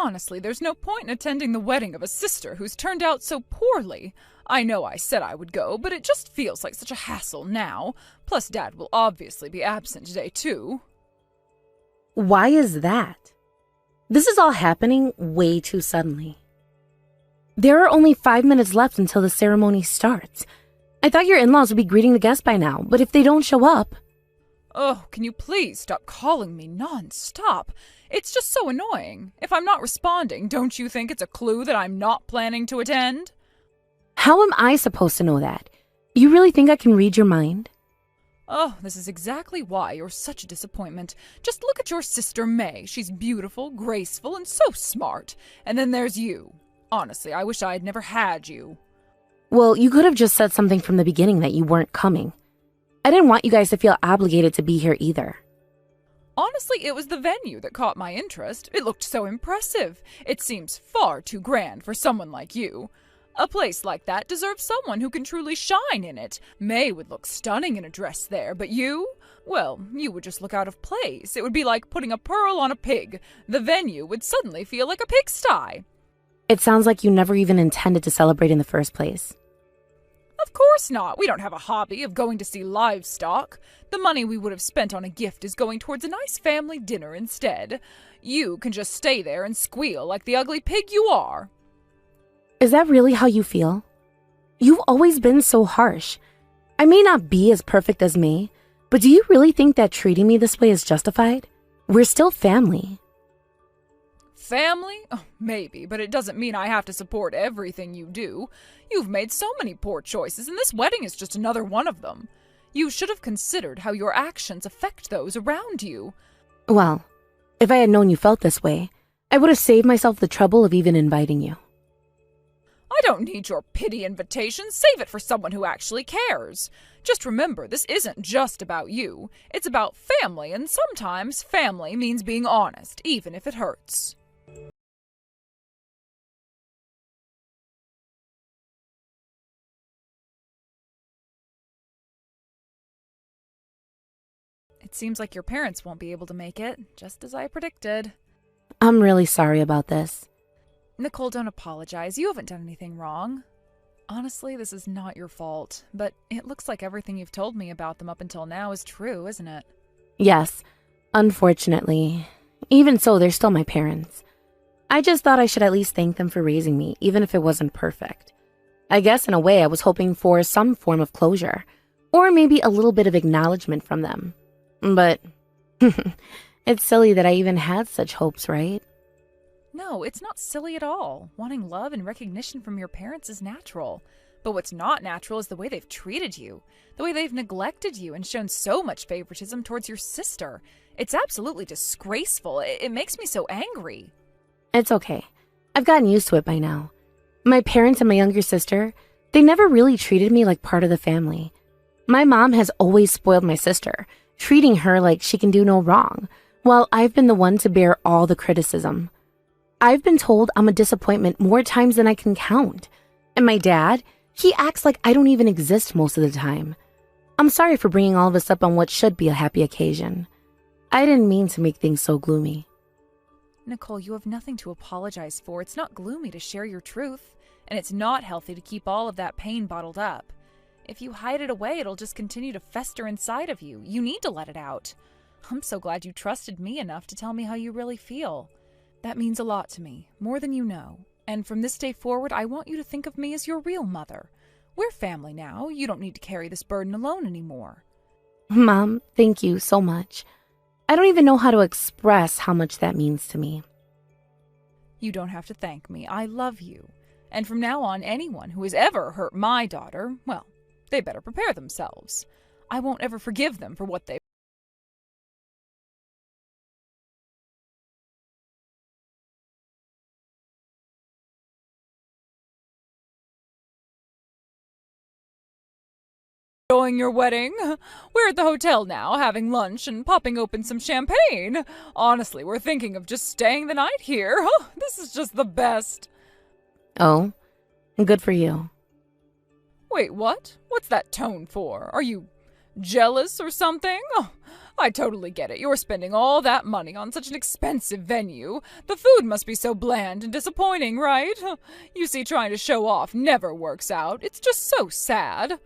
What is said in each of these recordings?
Honestly, there's no point in attending the wedding of a sister who's turned out so poorly. I know I said I would go, but it just feels like such a hassle now. Plus, Dad will obviously be absent today, too. Why is that? This is all happening way too suddenly. There are only 5 minutes left until the ceremony starts. I thought your in-laws would be greeting the guests by now, but if they don't show up... Oh, can you please stop calling me non-stop? It's just so annoying. If I'm not responding, don't you think it's a clue that I'm not planning to attend? How am I supposed to know that? You really think I can read your mind? Oh, this is exactly why you're such a disappointment. Just look at your sister May. She's beautiful, graceful, and so smart. And then there's you. Honestly, I wish I had never had you. Well, you could have just said something from the beginning that you weren't coming. I didn't want you guys to feel obligated to be here either. Honestly, it was the venue that caught my interest. It looked so impressive. It seems far too grand for someone like you. A place like that deserves someone who can truly shine in it. May would look stunning in a dress there, but you? Well, you would just look out of place. It would be like putting a pearl on a pig. The venue would suddenly feel like a pigsty. It sounds like you never even intended to celebrate in the first place. Of course not. We don't have a hobby of going to see livestock. The money we would have spent on a gift is going towards a nice family dinner instead. You can just stay there and squeal like the ugly pig you are. Is that really how you feel? You've always been so harsh. I may not be as perfect as May, but do you really think that treating me this way is justified? We're still family. Family? Oh, maybe, but it doesn't mean I have to support everything you do. You've made so many poor choices, and this wedding is just another one of them. You should have considered how your actions affect those around you. Well, if I had known you felt this way, I would have saved myself the trouble of even inviting you. I don't need your pity invitation. Save it for someone who actually cares. Just remember, this isn't just about you. It's about family, and sometimes family means being honest, even if it hurts. It seems like your parents won't be able to make it, just as I predicted. I'm really sorry about this. Nicole, don't apologize. You haven't done anything wrong. Honestly, this is not your fault, but it looks like everything you've told me about them up until now is true, isn't it? Yes, unfortunately. Even so, they're still my parents. I just thought I should at least thank them for raising me, even if it wasn't perfect. I guess in a way I was hoping for some form of closure, or maybe a little bit of acknowledgement from them. But it's silly that I even had such hopes, right? No, it's not silly at all. Wanting love and recognition from your parents is natural. But what's not natural is the way they've treated you, the way they've neglected you and shown so much favoritism towards your sister. It's absolutely disgraceful. It makes me so angry. It's okay. I've gotten used to it by now. My parents and my younger sister, they never really treated me like part of the family. My mom has always spoiled my sister, treating her like she can do no wrong, while I've been the one to bear all the criticism. I've been told I'm a disappointment more times than I can count. And my dad, he acts like I don't even exist most of the time. I'm sorry for bringing all of this up on what should be a happy occasion. I didn't mean to make things so gloomy. Nicole, you have nothing to apologize for. It's not gloomy to share your truth, and it's not healthy to keep all of that pain bottled up. If you hide it away, it'll just continue to fester inside of you. You need to let it out. I'm so glad you trusted me enough to tell me how you really feel. That means a lot to me, more than you know. And from this day forward, I want you to think of me as your real mother. We're family now. You don't need to carry this burden alone anymore. Mom, thank you so much. I don't even know how to express how much that means to me. You don't have to thank me. I love you. And from now on, anyone who has ever hurt my daughter, well, they better prepare themselves. I won't ever forgive them for what they've enjoying your wedding. We're at the hotel now, having lunch and popping open some champagne. Honestly, we're thinking of just staying the night here. This is just the best. Oh, good for you. Wait, what? What's that tone for? Are you Jealous or something? Oh, I totally get it. You're spending all that money on such an expensive venue. The food must be so bland and disappointing, right? You see, trying to show off never works out. It's just so sad.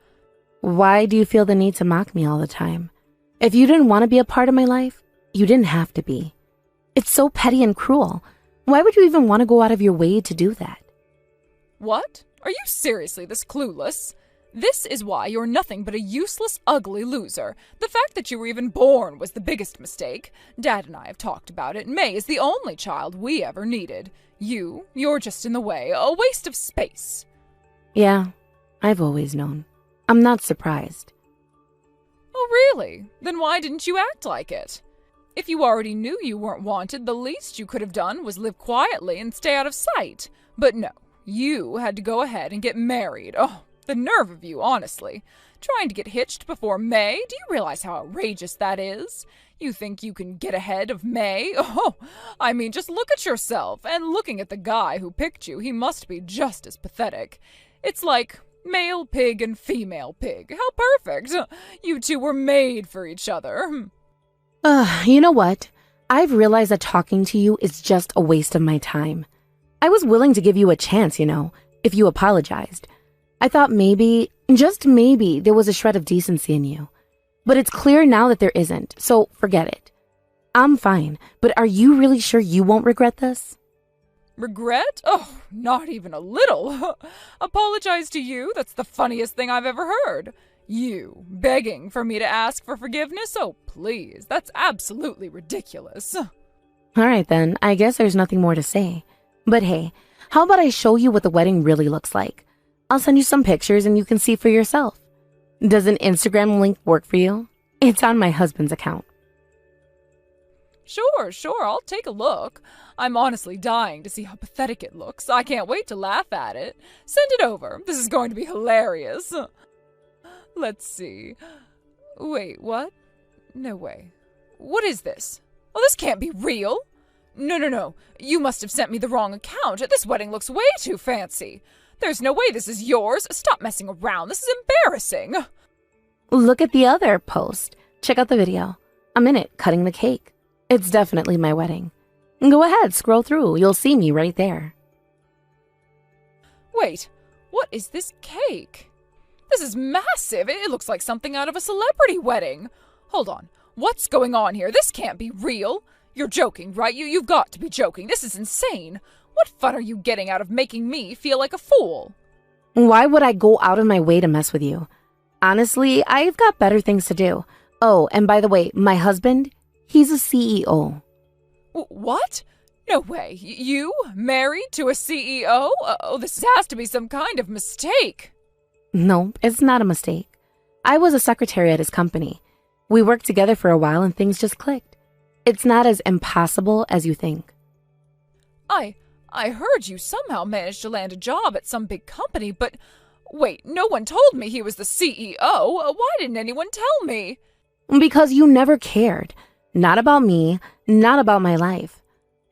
Why do you feel the need to mock me all the time? If you didn't want to be a part of my life, you didn't have to be. It's so petty and cruel. Why would you even want to go out of your way to do that? What? Are you seriously this clueless? This is why you're nothing but a useless, ugly loser. The fact that you were even born was the biggest mistake. Dad and I have talked about it. May is the only child we ever needed. You're just in the way, a waste of space. Yeah, I've always known. I'm not surprised. Oh, really? Then why didn't you act like it? If you already knew you weren't wanted, the least you could have done was live quietly and stay out of sight. But no, you had to go ahead and get married. Oh, the nerve of you, honestly. Trying to get hitched before May? Do you realize how outrageous that is? You think you can get ahead of May? Oh, I mean, just look at yourself. And looking at the guy who picked you, he must be just as pathetic. It's like male pig and female pig. How perfect. You two were made for each other. You know what? I've realized that talking to you is just a waste of my time. I was willing to give you a chance, if you apologized. I thought maybe, just maybe, there was a shred of decency in you. But it's clear now that there isn't, so forget it. I'm fine, but are you really sure you won't regret this? Regret? Oh, not even a little. Apologize to you? That's the funniest thing I've ever heard. You begging for me to ask for forgiveness? Oh, please, that's absolutely ridiculous. All right then, I guess there's nothing more to say. But hey, how about I show you what the wedding really looks like? I'll send you some pictures and you can see for yourself. Does an Instagram link work for you? It's on my husband's account. Sure, I'll take a look. I'm honestly dying to see how pathetic it looks. I can't wait to laugh at it. Send it over. This is going to be hilarious. Let's see. Wait, what? No way. What is this? Oh, this can't be real. No. You must have sent me the wrong account. This wedding looks way too fancy. There's no way this is yours. Stop messing around. This is embarrassing. Look at the other post. Check out the video. I'm in it, cutting the cake. It's definitely my wedding. Go ahead, scroll through. You'll see me right there. Wait, what is this cake? This is massive. It looks like something out of a celebrity wedding. Hold on. What's going on here? This can't be real. You're joking, right? You've got to be joking. This is insane. What fun are you getting out of making me feel like a fool? Why would I go out of my way to mess with you? Honestly, I've got better things to do. Oh, and by the way, my husband, he's a CEO. What? No way. You married to a CEO? Oh, this has to be some kind of mistake. No, it's not a mistake. I was a secretary at his company. We worked together for a while and things just clicked. It's not as impossible as you think. I heard you somehow managed to land a job at some big company, but wait, no one told me he was the CEO. Why didn't anyone tell me? Because you never cared. Not about me, not about my life.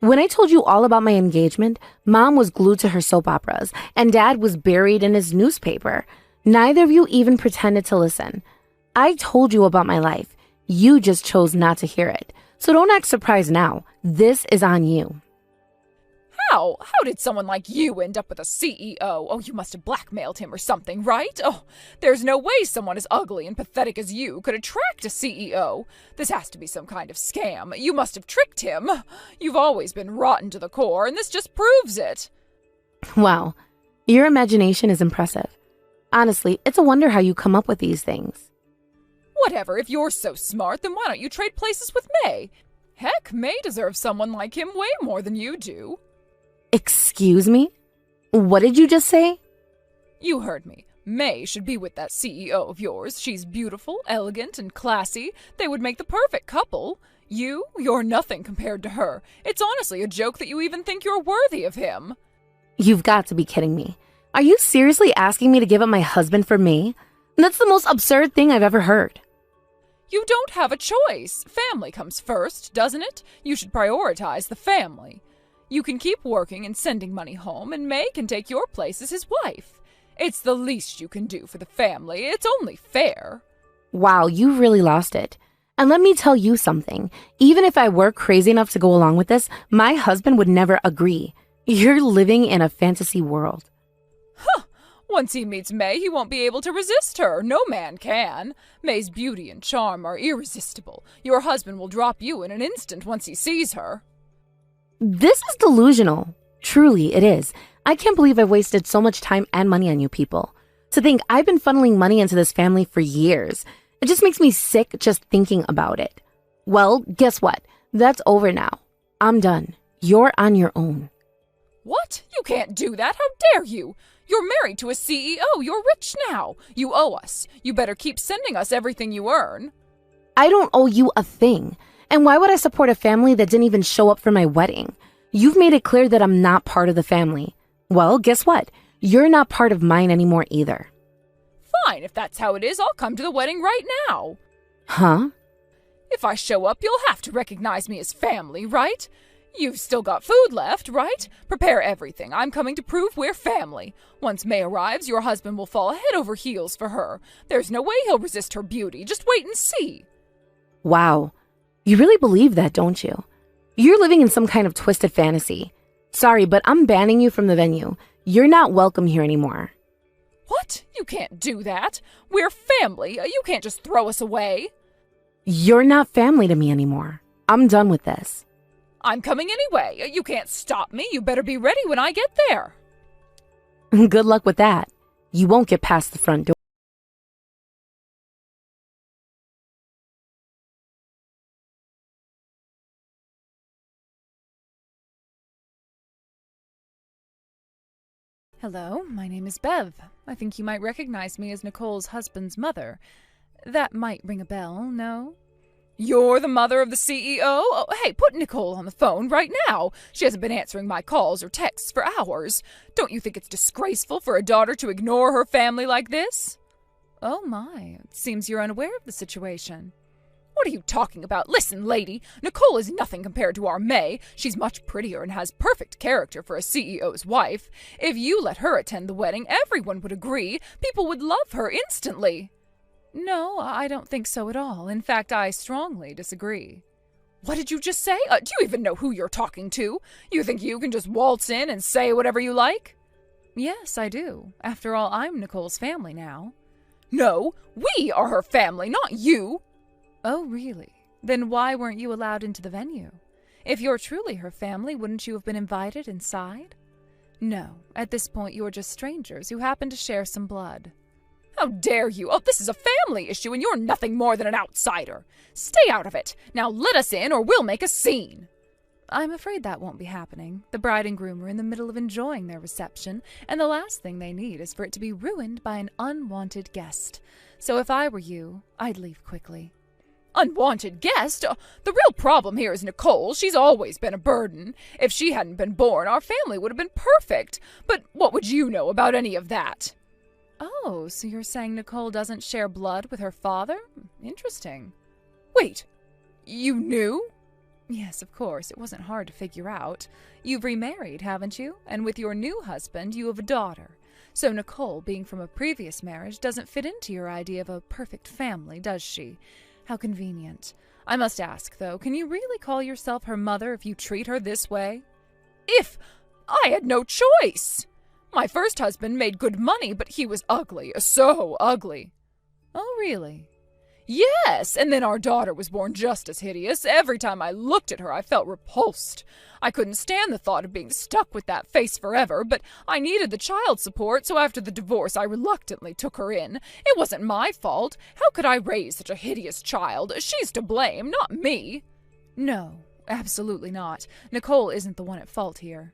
When I told you all about my engagement, Mom was glued to her soap operas, and Dad was buried in his newspaper. Neither of you even pretended to listen. I told you about my life. You just chose not to hear it. So don't act surprised now. This is on you. How? How did someone like you end up with a CEO? Oh, you must have blackmailed him or something, right? Oh, there's no way someone as ugly and pathetic as you could attract a CEO. This has to be some kind of scam. You must have tricked him. You've always been rotten to the core, and this just proves it. Wow, your imagination is impressive. Honestly, it's a wonder how you come up with these things. Whatever, if you're so smart, then why don't you trade places with May? Heck, May deserves someone like him way more than you do. Excuse me? What did you just say? You heard me. May should be with that CEO of yours. She's beautiful, elegant, and classy. They would make the perfect couple. You're nothing compared to her. It's honestly a joke that you even think you're worthy of him. You've got to be kidding me. Are you seriously asking me to give up my husband for May? That's the most absurd thing I've ever heard. You don't have a choice. Family comes first, doesn't it? You should prioritize the family. You can keep working and sending money home, and May can take your place as his wife. It's the least you can do for the family. It's only fair. Wow, you've really lost it. And let me tell you something. Even if I were crazy enough to go along with this, my husband would never agree. You're living in a fantasy world. Huh! Once he meets May, he won't be able to resist her. No man can. May's beauty and charm are irresistible. Your husband will drop you in an instant once he sees her. This is delusional. Truly, it is. I can't believe I've wasted so much time and money on you people. To think I've been funneling money into this family for years. It just makes me sick just thinking about it. Well, guess what? That's over now. I'm done. You're on your own. What? You can't do that. How dare you? You're married to a CEO. You're rich now. You owe us. You better keep sending us everything you earn. I don't owe you a thing. And why would I support a family that didn't even show up for my wedding? You've made it clear that I'm not part of the family. Well, guess what? You're not part of mine anymore either. Fine, if that's how it is, I'll come to the wedding right now. Huh? If I show up, you'll have to recognize me as family, right? You've still got food left, right? Prepare everything. I'm coming to prove we're family. Once May arrives, your husband will fall head over heels for her. There's no way he'll resist her beauty. Just wait and see. Wow. You really believe that, don't you? You're living in some kind of twisted fantasy. Sorry, but I'm banning you from the venue. You're not welcome here anymore. What? You can't do that. We're family. You can't just throw us away. You're not family to me anymore. I'm done with this. I'm coming anyway. You can't stop me. You better be ready when I get there. Good luck with that. You won't get past the front door. Hello, my name is Bev. I think you might recognize me as Nicole's husband's mother. That might ring a bell, no? You're the mother of the CEO? Oh, hey, put Nicole on the phone right now. She hasn't been answering my calls or texts for hours. Don't you think it's disgraceful for a daughter to ignore her family like this? Oh my, it seems you're unaware of the situation. What are you talking about? Listen, lady, Nicole is nothing compared to our May. She's much prettier and has perfect character for a CEO's wife. If you let her attend the wedding, everyone would agree. People would love her instantly. No, I don't think so at all. In fact, I strongly disagree. What did you just say? Do you even know who you're talking to? You think you can just waltz in and say whatever you like? Yes, I do. After all, I'm Nicole's family now. No, we are her family, not you. Oh, really? Then why weren't you allowed into the venue? If you're truly her family, wouldn't you have been invited inside? No, at this point you're just strangers who happen to share some blood. How dare you? Oh, this is a family issue and you're nothing more than an outsider. Stay out of it. Now let us in or we'll make a scene. I'm afraid that won't be happening. The bride and groom are in the middle of enjoying their reception, and the last thing they need is for it to be ruined by an unwanted guest. So if I were you, I'd leave quickly. Unwanted guest? The real problem here is Nicole. She's always been a burden. If she hadn't been born, our family would have been perfect. But what would you know about any of that? Oh, so you're saying Nicole doesn't share blood with her father? Interesting. Wait, you knew? Yes, of course. It wasn't hard to figure out. You've remarried, haven't you? And with your new husband, you have a daughter. So Nicole, being from a previous marriage, doesn't fit into your idea of a perfect family, does she? How convenient. I must ask, though, can you really call yourself her mother if you treat her this way? If I had no choice! My first husband made good money, but he was ugly, so ugly. Oh, really? Yes, and then our daughter was born just as hideous. Every time I looked at her, I felt repulsed. I couldn't stand the thought of being stuck with that face forever, but I needed the child support, so after the divorce I reluctantly took her in. It wasn't my fault. How could I raise such a hideous child? She's to blame, not me. No, absolutely not. Nicole isn't the one at fault here.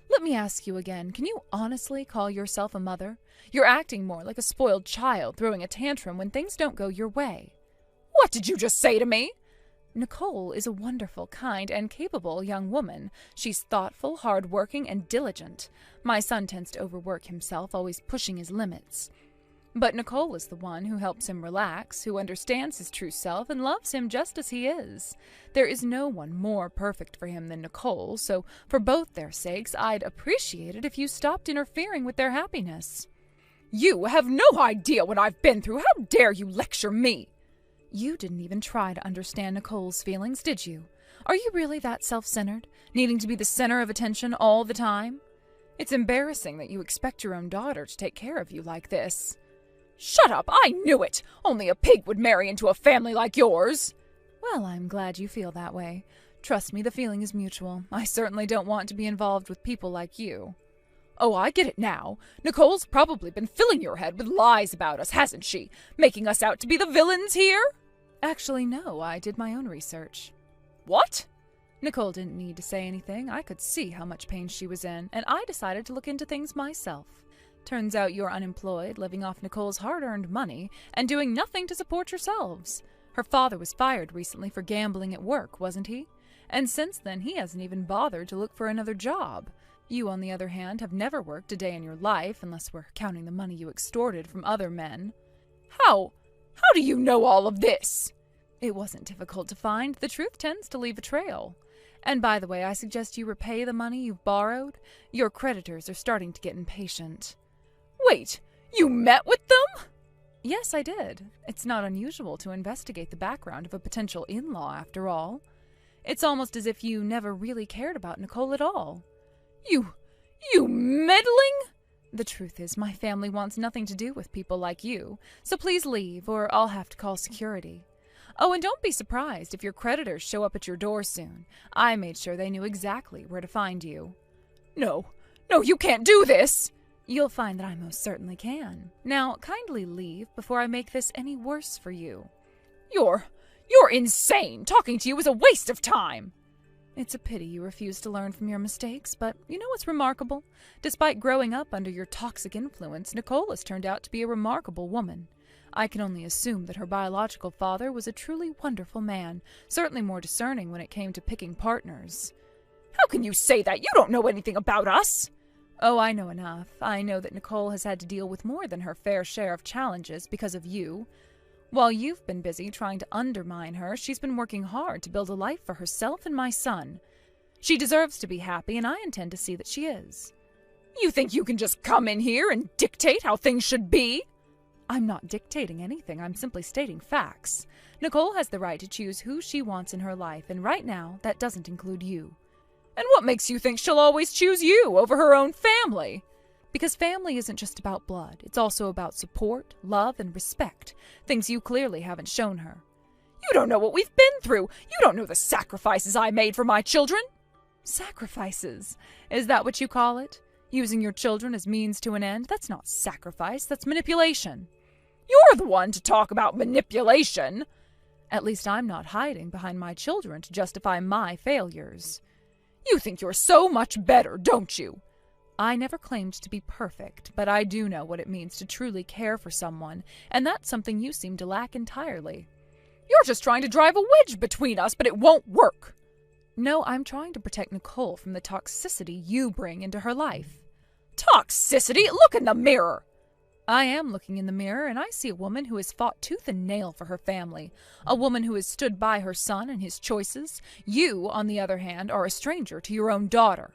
Let me ask you again, can you honestly call yourself a mother? You're acting more like a spoiled child throwing a tantrum when things don't go your way. What did you just say to me? Nicole is a wonderful, kind, and capable young woman. She's thoughtful, hard-working, and diligent. My son tends to overwork himself, always pushing his limits. But Nicole is the one who helps him relax, who understands his true self, and loves him just as he is. There is no one more perfect for him than Nicole, so for both their sakes, I'd appreciate it if you stopped interfering with their happiness. You have no idea what I've been through. How dare you lecture me? You didn't even try to understand Nicole's feelings, did you? Are you really that self-centered, needing to be the center of attention all the time? It's embarrassing that you expect your own daughter to take care of you like this. Shut up! I knew it! Only a pig would marry into a family like yours. Well, I'm glad you feel that way. Trust me, the feeling is mutual. I certainly don't want to be involved with people like you. Oh, I get it now. Nicole's probably been filling your head with lies about us, hasn't she? Making us out to be the villains here? Actually, no, I did my own research. What? Nicole didn't need to say anything. I could see how much pain she was in, and I decided to look into things myself. Turns out you're unemployed, living off Nicole's hard-earned money, and doing nothing to support yourselves. Her father was fired recently for gambling at work, wasn't he? And since then, he hasn't even bothered to look for another job. You, on the other hand, have never worked a day in your life, unless we're counting the money you extorted from other men. How do you know all of this? It wasn't difficult to find. The truth tends to leave a trail. And by the way, I suggest you repay the money you've borrowed. Your creditors are starting to get impatient. Wait, you met with them? Yes, I did. It's not unusual to investigate the background of a potential in-law, after all. It's almost as if you never really cared about Nicole at all. You meddling? The truth is, my family wants nothing to do with people like you, so please leave, or I'll have to call security. Oh, and don't be surprised if your creditors show up at your door soon. I made sure they knew exactly where to find you. No, you can't do this! You'll find that I most certainly can. Now, kindly leave before I make this any worse for you. You're insane! Talking to you is a waste of time! It's a pity you refuse to learn from your mistakes, but you know what's remarkable? Despite growing up under your toxic influence, Nicole has turned out to be a remarkable woman. I can only assume that her biological father was a truly wonderful man, certainly more discerning when it came to picking partners. How can you say that? You don't know anything about us! Oh, I know enough. I know that Nicole has had to deal with more than her fair share of challenges because of you. While you've been busy trying to undermine her, she's been working hard to build a life for herself and my son. She deserves to be happy, and I intend to see that she is. You think you can just come in here and dictate how things should be? I'm not dictating anything. I'm simply stating facts. Nicole has the right to choose who she wants in her life, and right now, that doesn't include you. And what makes you think she'll always choose you over her own family? Because family isn't just about blood. It's also about support, love, and respect. Things you clearly haven't shown her. You don't know what we've been through. You don't know the sacrifices I made for my children. Sacrifices? Is that what you call it? Using your children as means to an end? That's not sacrifice. That's manipulation. You're the one to talk about manipulation. At least I'm not hiding behind my children to justify my failures. You think you're so much better, don't you? I never claimed to be perfect, but I do know what it means to truly care for someone, and that's something you seem to lack entirely. You're just trying to drive a wedge between us, but it won't work. No, I'm trying to protect Nicole from the toxicity you bring into her life. Toxicity? Look in the mirror. I am looking in the mirror, and I see a woman who has fought tooth and nail for her family, a woman who has stood by her son and his choices. You, on the other hand, are a stranger to your own daughter.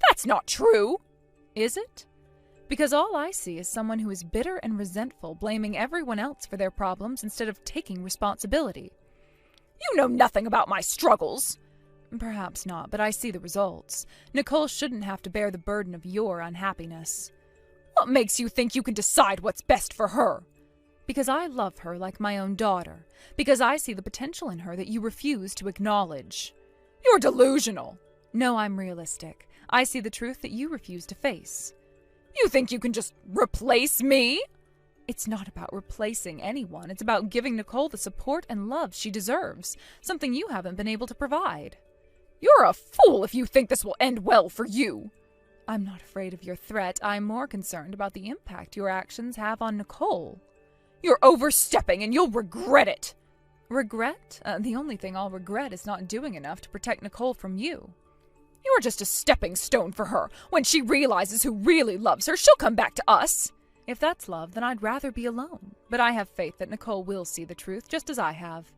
That's not true. Is it? Because all I see is someone who is bitter and resentful, blaming everyone else for their problems instead of taking responsibility. You know nothing about my struggles. Perhaps not, but I see the results. Nicole shouldn't have to bear the burden of your unhappiness. What makes you think you can decide what's best for her? Because I love her like my own daughter. Because I see the potential in her that you refuse to acknowledge. You're delusional. No, I'm realistic. I see the truth that you refuse to face. You think you can just replace me? It's not about replacing anyone. It's about giving Nicole the support and love she deserves, something you haven't been able to provide. You're a fool if you think this will end well for you. I'm not afraid of your threat. I'm more concerned about the impact your actions have on Nicole. You're overstepping and you'll regret it. Regret? The only thing I'll regret is not doing enough to protect Nicole from you. You're just a stepping stone for her. When she realizes who really loves her, she'll come back to us. If that's love, then I'd rather be alone. But I have faith that Nicole will see the truth, just as I have.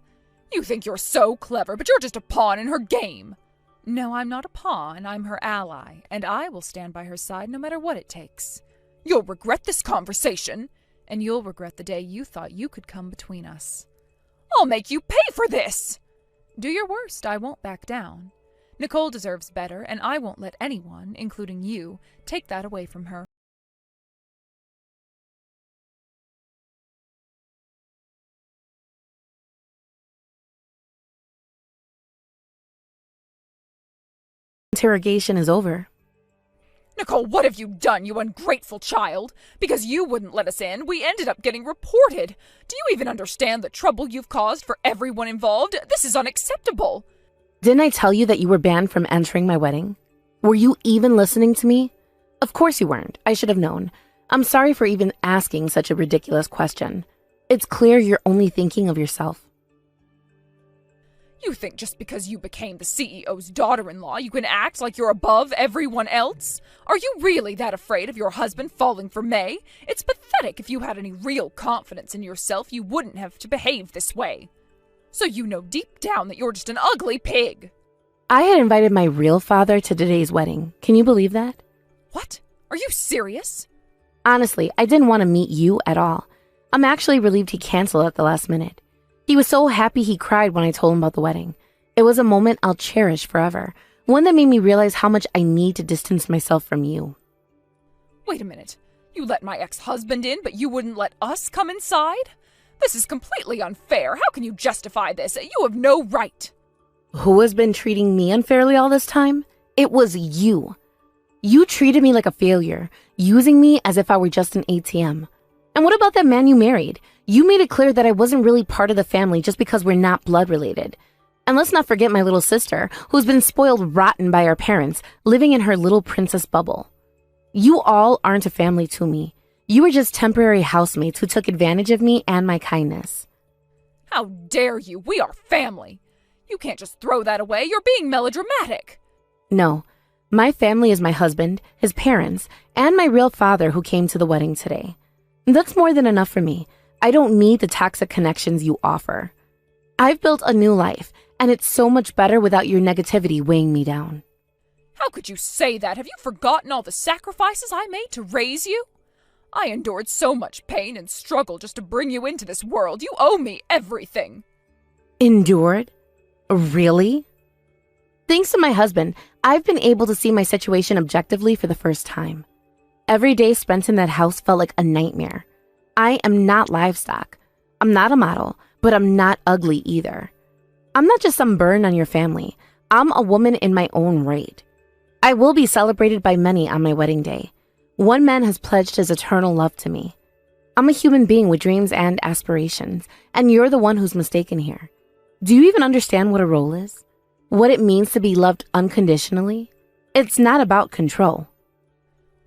You think you're so clever, but you're just a pawn in her game. No, I'm not a pawn. I'm her ally, and I will stand by her side no matter what it takes. You'll regret this conversation. And you'll regret the day you thought you could come between us. I'll make you pay for this! Do your worst, I won't back down. Nicole deserves better, and I won't let anyone, including you, take that away from her. Interrogation is over. Nicole, what have you done, you ungrateful child? Because you wouldn't let us in, we ended up getting reported. Do you even understand the trouble you've caused for everyone involved? This is unacceptable. Didn't I tell you that you were banned from entering my wedding? Were you even listening to me? Of course you weren't. I should have known. I'm sorry for even asking such a ridiculous question. It's clear you're only thinking of yourself. You think just because you became the CEO's daughter-in-law, you can act like you're above everyone else? Are you really that afraid of your husband falling for May? It's pathetic. If you had any real confidence in yourself, you wouldn't have to behave this way. So you know deep down that you're just an ugly pig. I had invited my real father to today's wedding. Can you believe that? What? Are you serious? Honestly, I didn't want to meet you at all. I'm actually relieved he canceled at the last minute. He was so happy he cried when I told him about the wedding. It was a moment I'll cherish forever. One that made me realize how much I need to distance myself from you. Wait a minute. You let my ex-husband in, but you wouldn't let us come inside? This is completely unfair. How can you justify this? You have no right. Who has been treating me unfairly all this time? It was you. You treated me like a failure, using me as if I were just an ATM. And what about that man you married? You made it clear that I wasn't really part of the family just because we're not blood related. And let's not forget my little sister, who's been spoiled rotten by our parents, living in her little princess bubble. You all aren't a family to me. You were just temporary housemates who took advantage of me and my kindness. How dare you? We are family. You can't just throw that away. You're being melodramatic. No, my family is my husband, his parents, and my real father who came to the wedding today. That's more than enough for me. I don't need the toxic connections you offer. I've built a new life, and it's so much better without your negativity weighing me down. How could you say that? Have you forgotten all the sacrifices I made to raise you? I endured so much pain and struggle just to bring you into this world. You owe me everything. Endured? Really? Thanks to my husband, I've been able to see my situation objectively for the first time. Every day spent in that house felt like a nightmare. I am not livestock. I'm not a model, but I'm not ugly either. I'm not just some burden on your family. I'm a woman in my own right. I will be celebrated by many on my wedding day. One man has pledged his eternal love to me. I'm a human being with dreams and aspirations, and you're the one who's mistaken here. Do you even understand what a role is? What it means to be loved unconditionally? It's not about control.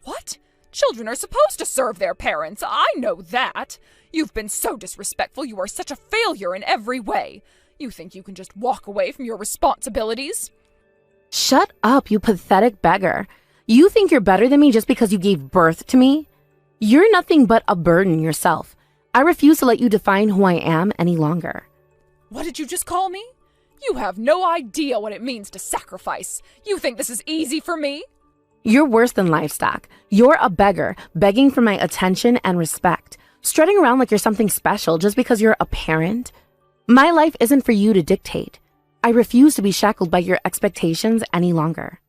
What? Children are supposed to serve their parents. I know that. You've been so disrespectful. You are such a failure in every way. You think you can just walk away from your responsibilities? Shut up, you pathetic beggar. You think you're better than me just because you gave birth to me? You're nothing but a burden yourself. I refuse to let you define who I am any longer. What did you just call me? You have no idea what it means to sacrifice. You think this is easy for me? You're worse than livestock. You're a beggar, begging for my attention and respect, strutting around like you're something special just because you're a parent. My life isn't for you to dictate. I refuse to be shackled by your expectations any longer.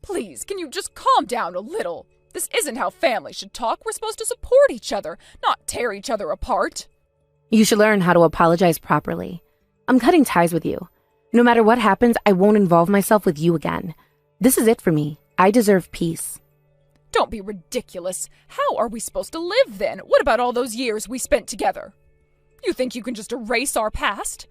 Please, can you just calm down a little? This isn't how families should talk. We're supposed to support each other, not tear each other apart. You should learn how to apologize properly. I'm cutting ties with you. No matter what happens, I won't involve myself with you again. This is it for me. I deserve peace. Don't be ridiculous. How are we supposed to live then? What about all those years we spent together? You think you can just erase our past?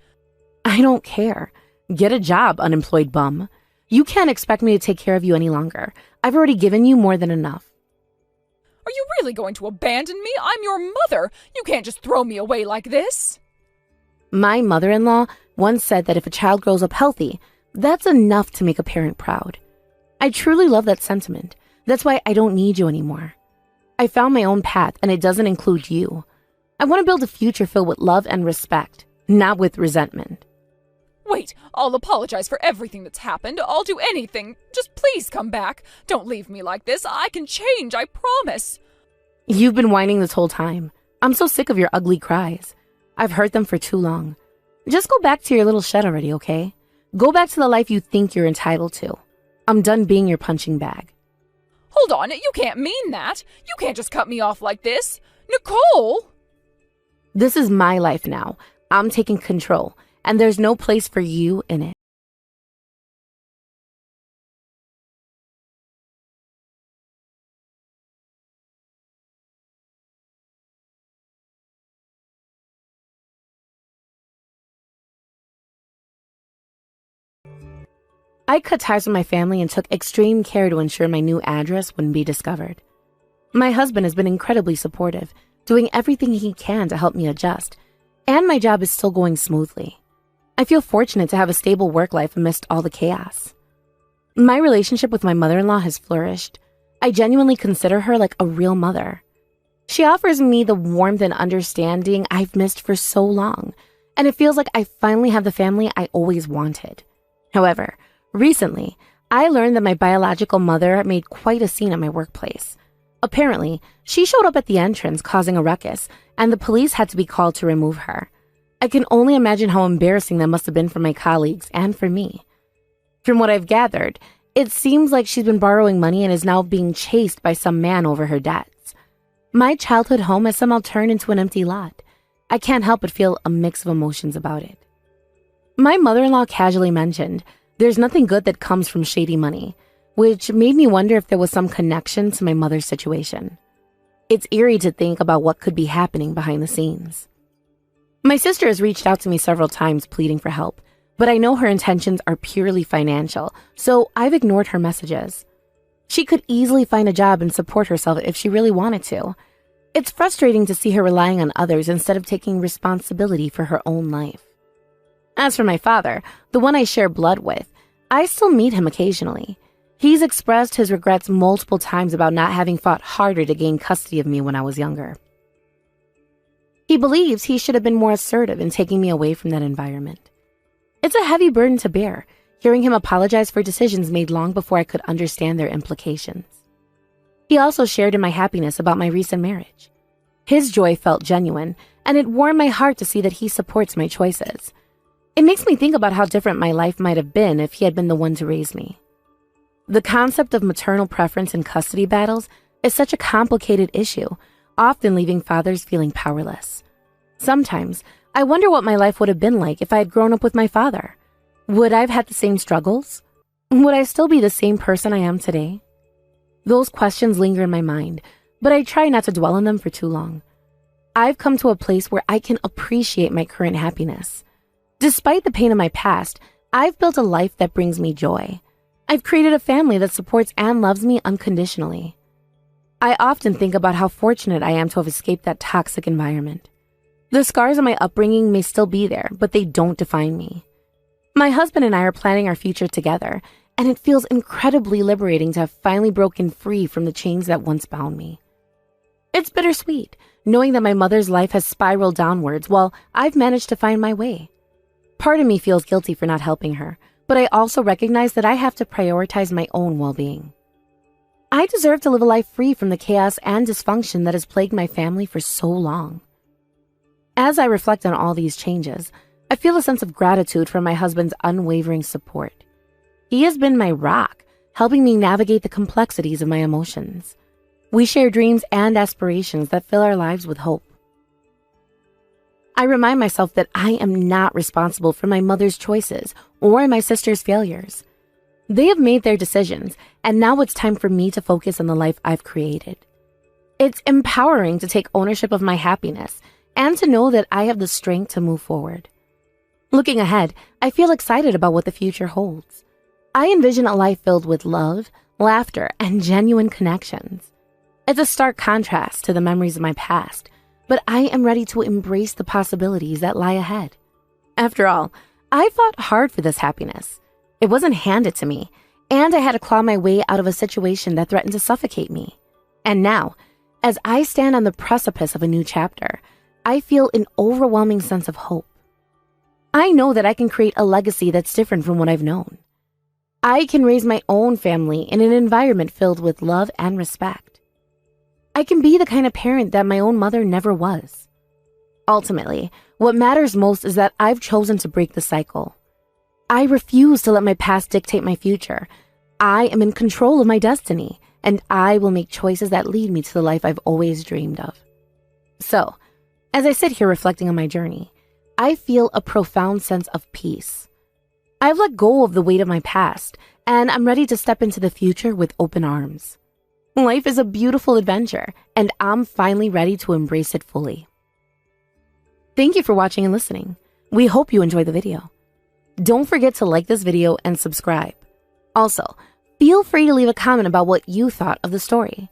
I don't care. Get a job, unemployed bum. You can't expect me to take care of you any longer. I've already given you more than enough. Are you really going to abandon me? I'm your mother. You can't just throw me away like this. My mother-in-law once said that if a child grows up healthy, that's enough to make a parent proud. I truly love that sentiment. That's why I don't need you anymore. I found my own path, and it doesn't include you. I want to build a future filled with love and respect, not with resentment. Wait, I'll apologize for everything that's happened. I'll do anything. Just please come back. Don't leave me like this. I can change, I promise. You've been whining this whole time. I'm so sick of your ugly cries. I've heard them for too long. Just go back to your little shed already, okay? Go back to the life you think you're entitled to. I'm done being your punching bag. Hold on, you can't mean that. You can't just cut me off like this. Nicole! This is my life now. I'm taking control, and there's no place for you in it. I cut ties with my family and took extreme care to ensure my new address wouldn't be discovered. My husband has been incredibly supportive, doing everything he can to help me adjust, and my job is still going smoothly. I feel fortunate to have a stable work life amidst all the chaos. My relationship with my mother-in-law has flourished. I genuinely consider her like a real mother. She offers me the warmth and understanding I've missed for so long, and it feels like I finally have the family I always wanted. However, recently, I learned that my biological mother made quite a scene at my workplace. Apparently, she showed up at the entrance causing a ruckus, and the police had to be called to remove her. I can only imagine how embarrassing that must have been for my colleagues and for me. From what I've gathered, it seems like she's been borrowing money and is now being chased by some man over her debts. My childhood home has somehow turned into an empty lot. I can't help but feel a mix of emotions about it. My mother-in-law casually mentioned, "There's nothing good that comes from shady money," which made me wonder if there was some connection to my mother's situation. It's eerie to think about what could be happening behind the scenes. My sister has reached out to me several times pleading for help, but I know her intentions are purely financial, so I've ignored her messages. She could easily find a job and support herself if she really wanted to. It's frustrating to see her relying on others instead of taking responsibility for her own life. As for my father, the one I share blood with, I still meet him occasionally. He's expressed his regrets multiple times about not having fought harder to gain custody of me when I was younger. He believes he should have been more assertive in taking me away from that environment. It's a heavy burden to bear, hearing him apologize for decisions made long before I could understand their implications. He also shared in my happiness about my recent marriage. His joy felt genuine, and it warmed my heart to see that he supports my choices. It makes me think about how different my life might have been if he had been the one to raise me. The concept of maternal preference in custody battles is such a complicated issue, often leaving fathers feeling powerless. Sometimes, I wonder what my life would have been like if I had grown up with my father. Would I have had the same struggles? Would I still be the same person I am today? Those questions linger in my mind, but I try not to dwell on them for too long. I've come to a place where I can appreciate my current happiness. Despite the pain of my past, I've built a life that brings me joy. I've created a family that supports and loves me unconditionally. I often think about how fortunate I am to have escaped that toxic environment. The scars of my upbringing may still be there, but they don't define me. My husband and I are planning our future together, and it feels incredibly liberating to have finally broken free from the chains that once bound me. It's bittersweet, knowing that my mother's life has spiraled downwards while I've managed to find my way. Part of me feels guilty for not helping her, but I also recognize that I have to prioritize my own well-being. I deserve to live a life free from the chaos and dysfunction that has plagued my family for so long. As I reflect on all these changes, I feel a sense of gratitude for my husband's unwavering support. He has been my rock, helping me navigate the complexities of my emotions. We share dreams and aspirations that fill our lives with hope. I remind myself that I am not responsible for my mother's choices or my sister's failures. They have made their decisions, and now it's time for me to focus on the life I've created. It's empowering to take ownership of my happiness and to know that I have the strength to move forward. Looking ahead, I feel excited about what the future holds. I envision a life filled with love, laughter, and genuine connections. It's a stark contrast to the memories of my past, but I am ready to embrace the possibilities that lie ahead. After all, I fought hard for this happiness. It wasn't handed to me, and I had to claw my way out of a situation that threatened to suffocate me. And now, as I stand on the precipice of a new chapter, I feel an overwhelming sense of hope. I know that I can create a legacy that's different from what I've known. I can raise my own family in an environment filled with love and respect. I can be the kind of parent that my own mother never was. Ultimately, What matters most is that I've chosen to break the cycle. I refuse to let my past dictate my future. I am in control of my destiny, and I will make choices that lead me to the life I've always dreamed of. So, as I sit here reflecting on my journey, I feel a profound sense of peace. I've let go of the weight of my past, and I'm ready to step into the future with open arms. Life is a beautiful adventure, and I'm finally ready to embrace it fully. Thank you for watching and listening. We hope you enjoyed the video. Don't forget to like this video and subscribe. Also, feel free to leave a comment about what you thought of the story.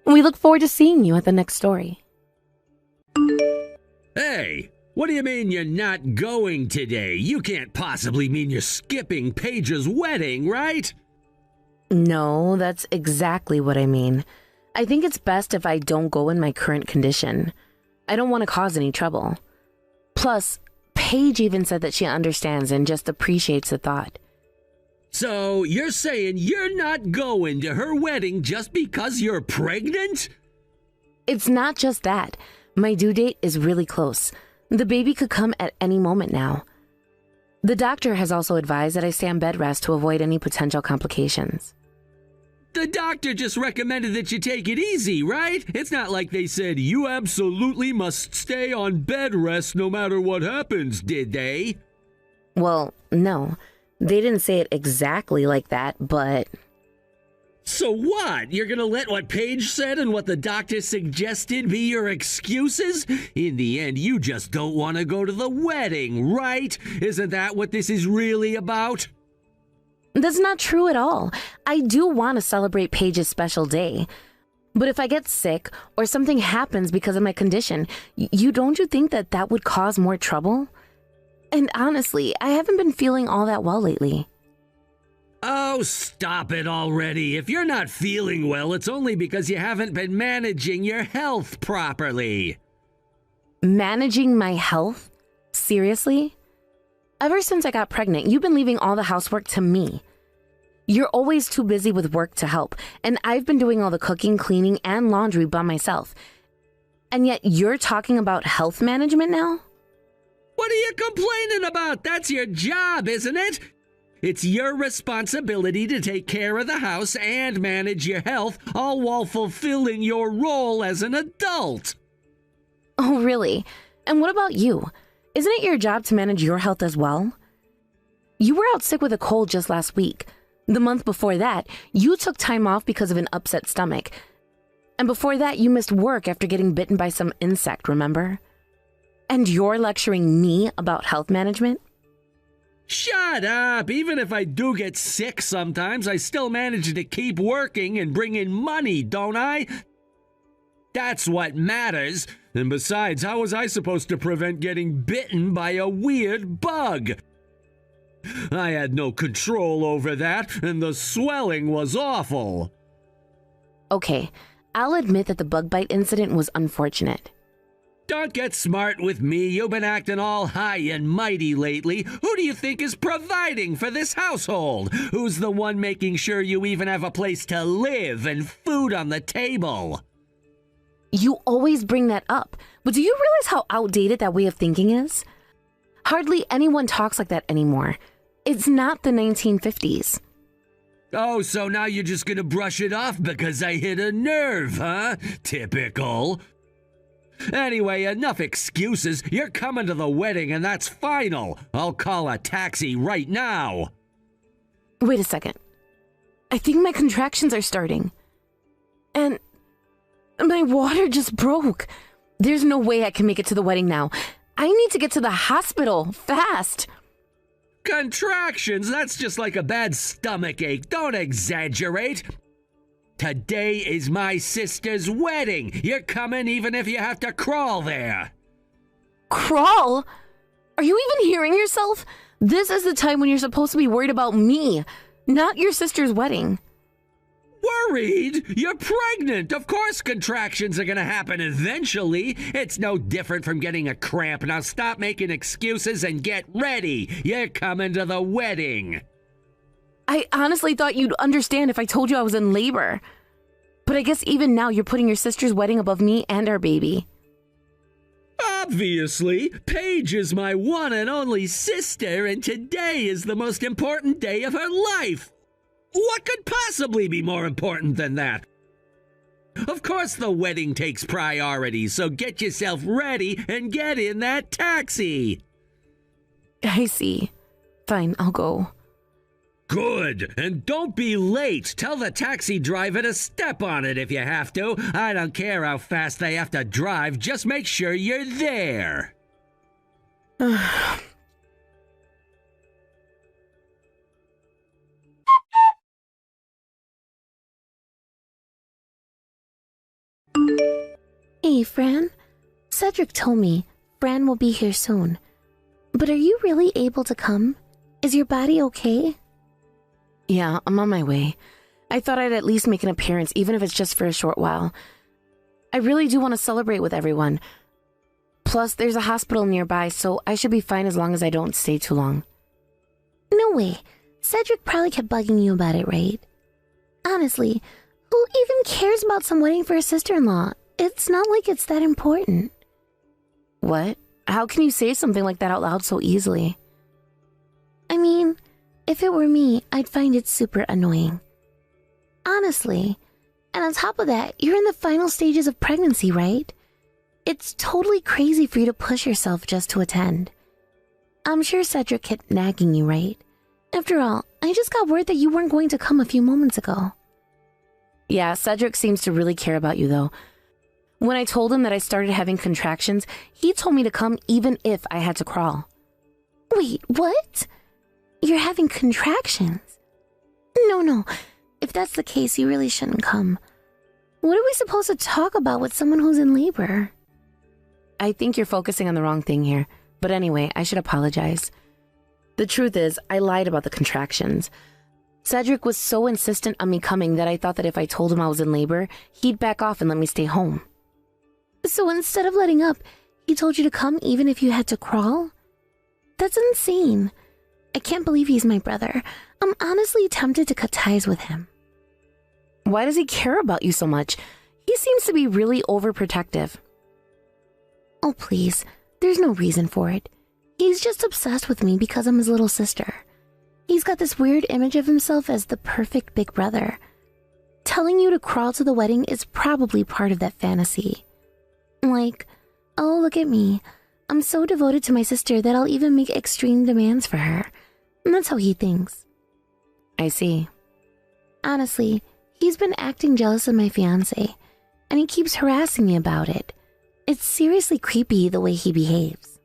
We look forward to seeing you at the next story. Hey, what do you mean you're not going today? You can't possibly mean you're skipping Paige's wedding, right? No, that's exactly what I mean. I think it's best if I don't go in my current condition. I don't want to cause any trouble. Plus, Paige even said that she understands and just appreciates the thought. So you're saying you're not going to her wedding just because you're pregnant? It's not just that. My due date is really close. The baby could come at any moment now. The doctor has also advised that I stay on bed rest to avoid any potential complications. The doctor just recommended that you take it easy, right? It's not like they said you absolutely must stay on bed rest no matter what happens, did they? Well, no. They didn't say it exactly like that, but... So what? You're gonna let what Paige said and what the doctor suggested be your excuses? In the end, you just don't want to go to the wedding, right? Isn't that what this is really about? That's not true at all. I do want to celebrate Paige's special day. But if I get sick or something happens because of my condition, don't you think that that would cause more trouble? And honestly, I haven't been feeling all that well lately. Oh, stop it already. If you're not feeling well, it's only because you haven't been managing your health properly. Managing my health? Seriously? Ever since I got pregnant, you've been leaving all the housework to me. You're always too busy with work to help, and I've been doing all the cooking, cleaning, and laundry by myself. And yet you're talking about health management now? What are you complaining about? That's your job, isn't it? It's your responsibility to take care of the house and manage your health, all while fulfilling your role as an adult. Oh, really? And what about you? Isn't it your job to manage your health as well? You were out sick with a cold just last week. The month before that, you took time off because of an upset stomach. And before that, you missed work after getting bitten by some insect, remember? And you're lecturing me about health management? Shut up! Even if I do get sick sometimes, I still manage to keep working and bring in money, don't I? That's what matters. And besides, how was I supposed to prevent getting bitten by a weird bug? I had no control over that, and the swelling was awful. Okay, I'll admit that the bug bite incident was unfortunate. Don't get smart with me. You've been acting all high and mighty lately. Who do you think is providing for this household? Who's the one making sure you even have a place to live and food on the table? You always bring that up, but do you realize how outdated that way of thinking is? Hardly anyone talks like that anymore. It's not the 1950s. Oh, so now you're just gonna brush it off because I hit a nerve, huh? Typical. Anyway, enough excuses. You're coming to the wedding and that's final. I'll call a taxi right now. Wait a second. I think my contractions are starting. And my water just broke. There's no way I can make it to the wedding now. I need to get to the hospital fast. Contractions? That's just like a bad stomach ache. Don't exaggerate. Today is my sister's wedding. You're coming even if you have to crawl there. Crawl? Are you even hearing yourself? This is the time when you're supposed to be worried about me, not your sister's wedding. Worried? You're pregnant. Of course contractions are gonna happen eventually. It's no different from getting a cramp. Now stop making excuses and get ready. You're coming to the wedding. I honestly thought you'd understand if I told you I was in labor. But I guess even now you're putting your sister's wedding above me and our baby. Obviously, Paige is my one and only sister, and today is the most important day of her life. What could possibly be more important than that? Of course the wedding takes priority, so get yourself ready and get in that taxi. I see. Fine, I'll go. Good, and don't be late. Tell the taxi driver to step on it if you have to. I don't care how fast they have to drive, just make sure you're there. Hey, Fran. Cedric told me Fran will be here soon. But are you really able to come? Is your body okay? Yeah, I'm on my way. I thought I'd at least make an appearance, even if it's just for a short while. I really do want to celebrate with everyone. Plus, there's a hospital nearby, so I should be fine as long as I don't stay too long. No way. Cedric probably kept bugging you about it, right? Honestly, who even cares about some wedding for a sister-in-law? It's not like it's that important. What? How can you say something like that out loud so easily? I mean, if it were me, I'd find it super annoying. Honestly. And on top of that, you're in the final stages of pregnancy, right? It's totally crazy for you to push yourself just to attend. I'm sure Cedric kept nagging you, right? After all, I just got word that you weren't going to come a few moments ago. Yeah, Cedric seems to really care about you, though. When I told him that I started having contractions, he told me to come even if I had to crawl. Wait, what? You're having contractions? No. If that's the case, you really shouldn't come. What are we supposed to talk about with someone who's in labor? I think you're focusing on the wrong thing here. But anyway, I should apologize. The truth is, I lied about the contractions. Cedric was so insistent on me coming that I thought that if I told him I was in labor, he'd back off and let me stay home. So instead of letting up, he told you to come even if you had to crawl? That's insane. I can't believe he's my brother. I'm honestly tempted to cut ties with him. Why does he care about you so much? He seems to be really overprotective. Oh, please. There's no reason for it. He's just obsessed with me because I'm his little sister. He's got this weird image of himself as the perfect big brother. Telling you to crawl to the wedding is probably part of that fantasy. Like, oh, look at me. I'm so devoted to my sister that I'll even make extreme demands for her. And that's how he thinks. I see. Honestly, he's been acting jealous of my fiancé, and he keeps harassing me about it. It's seriously creepy the way he behaves.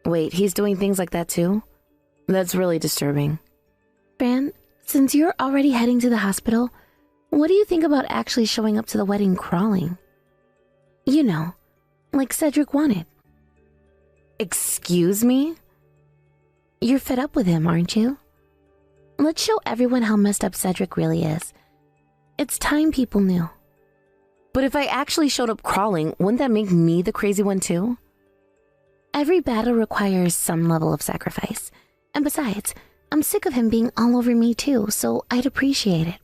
Wait, he's doing things like that too? That's really disturbing. Fran, since you're already heading to the hospital, what do you think about actually showing up to the wedding crawling? You know, like Cedric wanted. Excuse me? You're fed up with him, aren't you? Let's show everyone how messed up Cedric really is. It's time people knew. But if I actually showed up crawling, wouldn't that make me the crazy one too? Every battle requires some level of sacrifice. And besides, I'm sick of him being all over me too, so I'd appreciate it.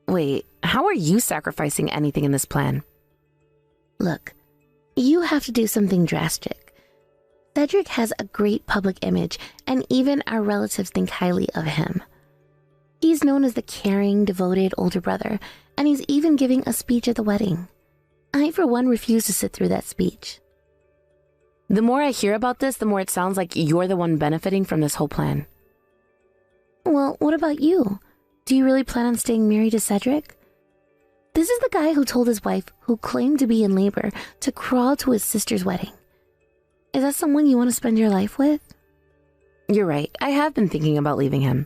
Wait, how are you sacrificing anything in this plan? Look, you have to do something drastic. Cedric has a great public image, and even our relatives think highly of him. He's known as the caring, devoted older brother, and he's even giving a speech at the wedding. I, for one, refuse to sit through that speech. The more I hear about this, the more it sounds like you're the one benefiting from this whole plan. Well, what about you? Do you really plan on staying married to Cedric? This is the guy who told his wife, who claimed to be in labor, to crawl to his sister's wedding. Is that someone you want to spend your life with? You're right. I have been thinking about leaving him.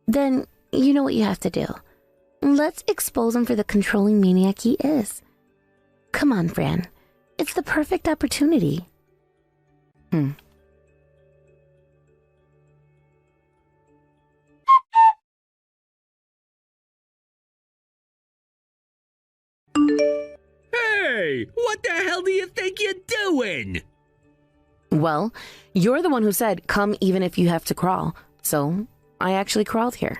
Then, you know what you have to do. Let's expose him for the controlling maniac he is. Come on, Fran. It's the perfect opportunity. Hey, what the hell do you think you're doing? Well, you're the one who said, come even if you have to crawl. So, I actually crawled here.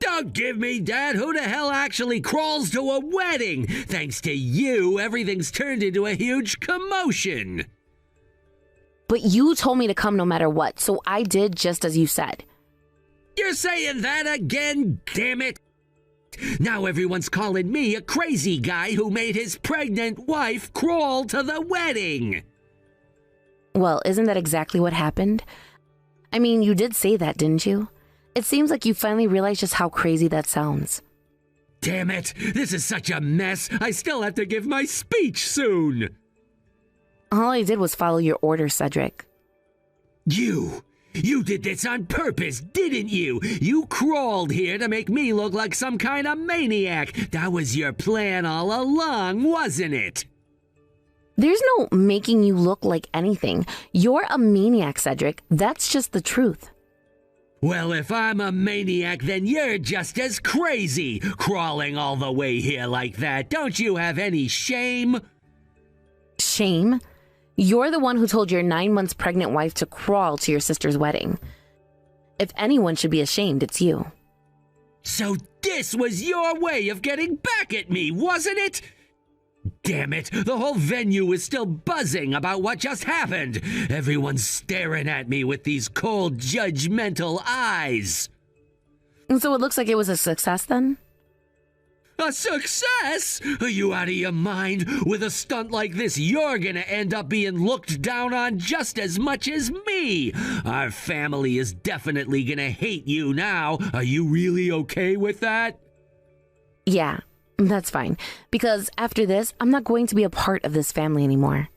Don't give me that. Who the hell actually crawls to a wedding? Thanks to you, everything's turned into a huge commotion. But you told me to come no matter what, so I did just as you said. You're saying that again? Damn it. Now everyone's calling me a crazy guy who made his pregnant wife crawl to the wedding. Well, isn't that exactly what happened? I mean, you did say that, didn't you? It seems like you finally realized just how crazy that sounds. Damn it! This is such a mess. I still have to give my speech soon. All I did was follow your orders, Cedric. You did this on purpose, didn't you? You crawled here to make me look like some kind of maniac. That was your plan all along, wasn't it? There's no making you look like anything. You're a maniac, Cedric. That's just the truth. Well, if I'm a maniac, then you're just as crazy, crawling all the way here like that. Don't you have any shame? Shame? You're the one who told your 9 months pregnant wife to crawl to your sister's wedding. If anyone should be ashamed, it's you. So this was your way of getting back at me, wasn't it? Damn it, the whole venue is still buzzing about what just happened. Everyone's staring at me with these cold, judgmental eyes. And so it looks like it was a success then? A success? Are you out of your mind? With a stunt like this, you're gonna end up being looked down on just as much as me. Our family is definitely gonna hate you now. Are you really okay with that? Yeah, that's fine. Because after this, I'm not going to be a part of this family anymore.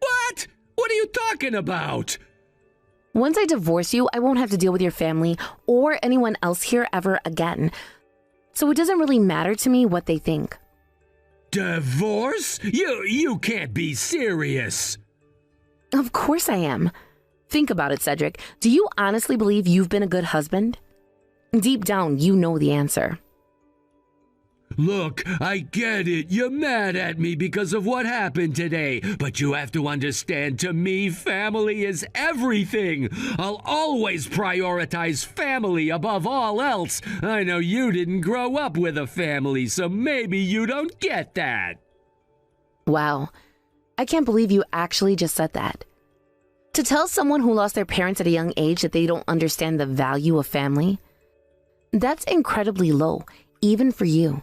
What? What are you talking about? Once I divorce you, I won't have to deal with your family or anyone else here ever again. So it doesn't really matter to me what they think. Divorce? You can't be serious. Of course I am. Think about it, Cedric. Do you honestly believe you've been a good husband? Deep down, you know the answer. Look, I get it. You're mad at me because of what happened today. But you have to understand, to me, family is everything. I'll always prioritize family above all else. I know you didn't grow up with a family, so maybe you don't get that. Wow. I can't believe you actually just said that. To tell someone who lost their parents at a young age that they don't understand the value of family, that's incredibly low, even for you.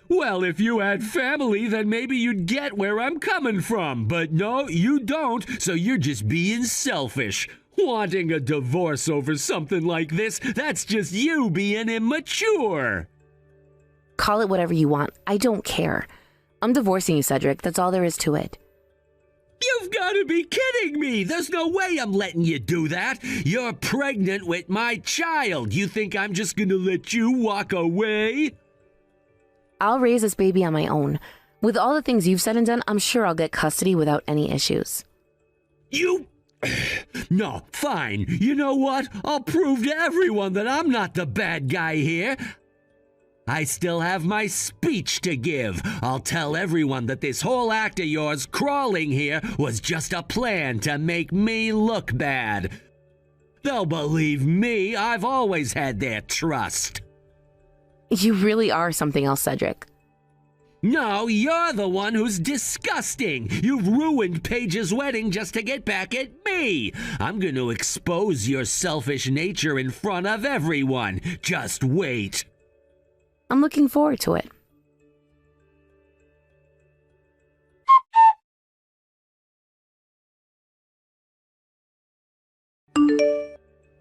Well, if you had family, then maybe you'd get where I'm coming from. But no, you don't, so you're just being selfish. Wanting a divorce over something like this, that's just you being immature. Call it whatever you want. I don't care. I'm divorcing you, Cedric. That's all there is to it. You've got to be kidding me! There's no way I'm letting you do that! You're pregnant with my child! You think I'm just gonna let you walk away? I'll raise this baby on my own. With all the things you've said and done, I'm sure I'll get custody without any issues. You... No, fine. You know what? I'll prove to everyone that I'm not the bad guy here. I still have my speech to give. I'll tell everyone that this whole act of yours crawling here was just a plan to make me look bad. They'll believe me. I've always had their trust. You really are something else, Cedric. No, you're the one who's disgusting. You've ruined Paige's wedding just to get back at me. I'm going to expose your selfish nature in front of everyone. Just wait. I'm looking forward to it.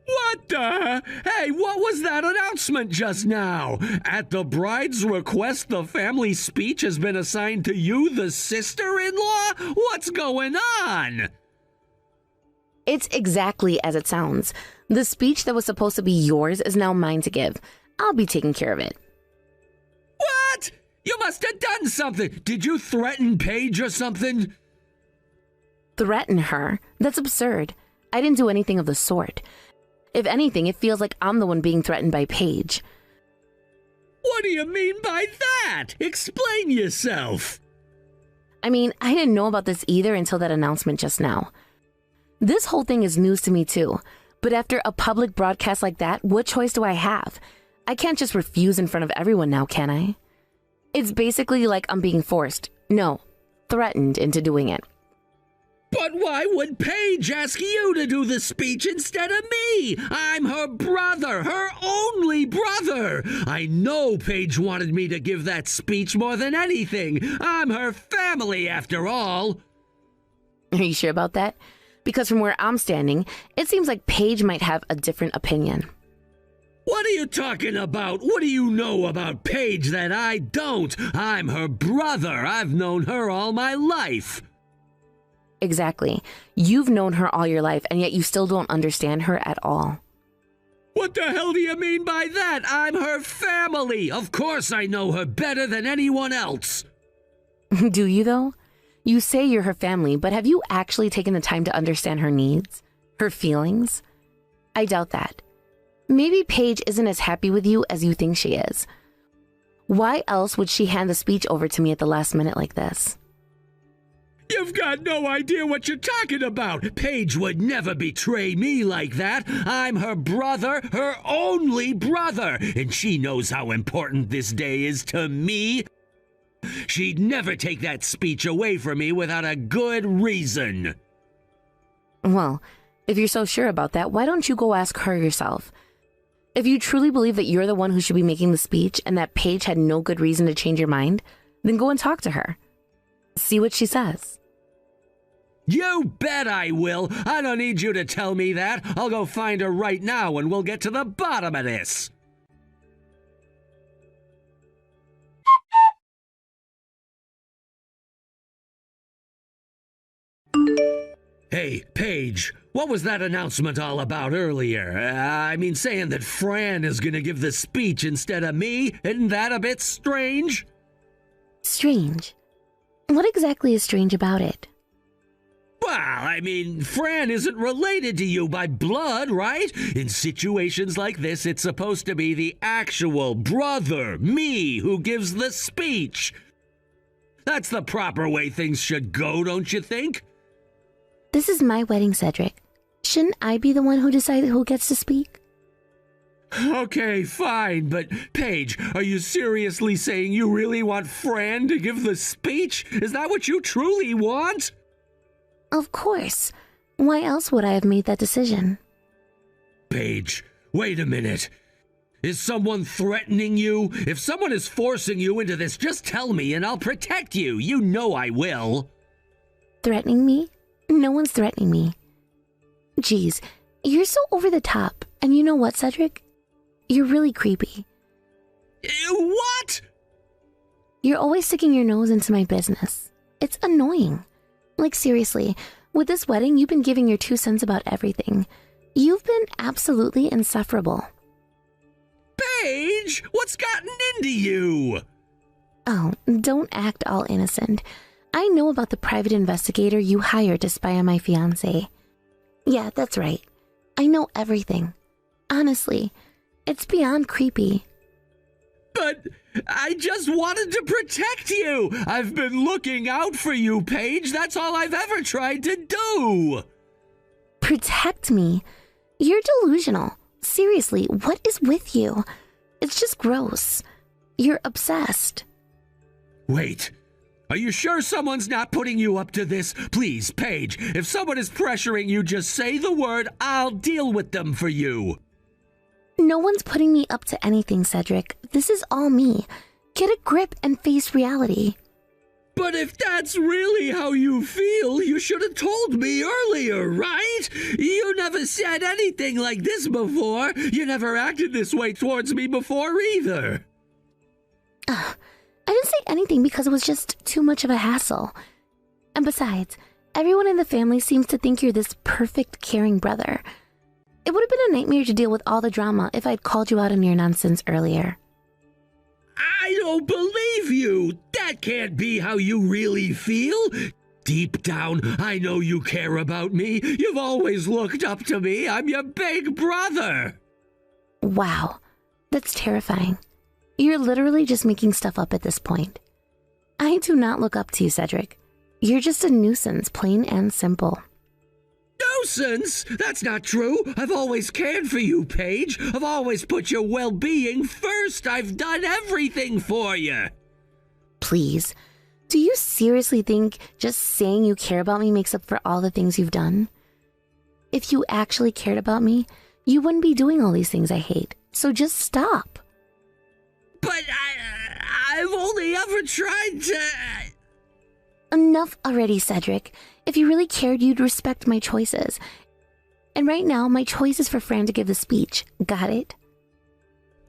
What the? Hey, what was that announcement just now? At the bride's request, the family speech has been assigned to you, the sister-in-law? What's going on? It's exactly as it sounds. The speech that was supposed to be yours is now mine to give. I'll be taking care of it. What? You must have done something. Did you threaten Paige or something? Threaten her? That's absurd. I didn't do anything of the sort. If anything, it feels like I'm the one being threatened by Paige. What do you mean by that? Explain yourself. I mean, I didn't know about this either until that announcement just now. This whole thing is news to me too. But after a public broadcast like that, what choice do I have? I can't just refuse in front of everyone now, can I? It's basically like I'm being forced, no, threatened into doing it. But why would Paige ask you to do the speech instead of me? I'm her brother, her only brother. I know Paige wanted me to give that speech more than anything. I'm her family, after all. Are you sure about that? Because from where I'm standing, it seems like Paige might have a different opinion. What are you talking about? What do you know about Paige that I don't? I'm her brother. I've known her all my life. Exactly. You've known her all your life, and yet you still don't understand her at all. What the hell do you mean by that? I'm her family. Of course I know her better than anyone else. Do you, though? You say you're her family, but have you actually taken the time to understand her needs? Her feelings? I doubt that. Maybe Paige isn't as happy with you as you think she is. Why else would she hand the speech over to me at the last minute like this? You've got no idea what you're talking about. Paige would never betray me like that. I'm her brother, her only brother, and she knows how important this day is to me. She'd never take that speech away from me without a good reason. Well, if you're so sure about that, why don't you go ask her yourself? If you truly believe that you're the one who should be making the speech and that Paige had no good reason to change your mind, then go and talk to her. See what she says. You bet I will. I don't need you to tell me that. I'll go find her right now and we'll get to the bottom of this. Hey, Paige, what was that announcement all about earlier? Saying that Fran is gonna give the speech instead of me. Isn't that a bit strange? Strange? What exactly is strange about it? Well, Fran isn't related to you by blood, right? In situations like this, it's supposed to be the actual brother, me, who gives the speech. That's the proper way things should go, don't you think? This is my wedding, Cedric. Shouldn't I be the one who decides who gets to speak? Okay, fine, but Paige, are you seriously saying you really want Fran to give the speech? Is that what you truly want? Of course. Why else would I have made that decision? Paige, wait a minute. Is someone threatening you? If someone is forcing you into this, just tell me and I'll protect you. You know I will. Threatening me? No one's threatening me. Geez, you're so over the top. And you know what, Cedric? You're really creepy. What? You're always sticking your nose into my business. It's annoying. Like, seriously, with this wedding, you've been giving your 2 cents about everything. You've been absolutely insufferable. Paige, what's gotten into you? Oh, don't act all innocent. I know about the private investigator you hired to spy on my fiancé. Yeah, that's right. I know everything. Honestly, it's beyond creepy. But I just wanted to protect you. I've been looking out for you, Paige. That's all I've ever tried to do. Protect me? You're delusional. Seriously, what is with you? It's just gross. You're obsessed. Wait. Are you sure someone's not putting you up to this? Please, Paige, if someone is pressuring you, just say the word. I'll deal with them for you. No one's putting me up to anything, Cedric. This is all me. Get a grip and face reality. But if that's really how you feel, you should have told me earlier, right? You never said anything like this before. You never acted this way towards me before either. I didn't say anything because it was just too much of a hassle. And besides, everyone in the family seems to think you're this perfect, caring brother. It would have been a nightmare to deal with all the drama if I'd called you out on your nonsense earlier. I don't believe you. That can't be how you really feel. Deep down, I know you care about me. You've always looked up to me. I'm your big brother. Wow, that's terrifying. You're literally just making stuff up at this point. I do not look up to you, Cedric. You're just a nuisance, plain and simple. nuisance! That's not true. I've always cared for you, Paige. I've always put your well-being first. I've done everything for you. Please, do you seriously think just saying you care about me makes up for all the things you've done? If you actually cared about me, you wouldn't be doing all these things I hate. So just stop. But I've only ever tried to... Enough already, Cedric. If you really cared, you'd respect my choices. And right now, my choice is for Fran to give the speech. Got it?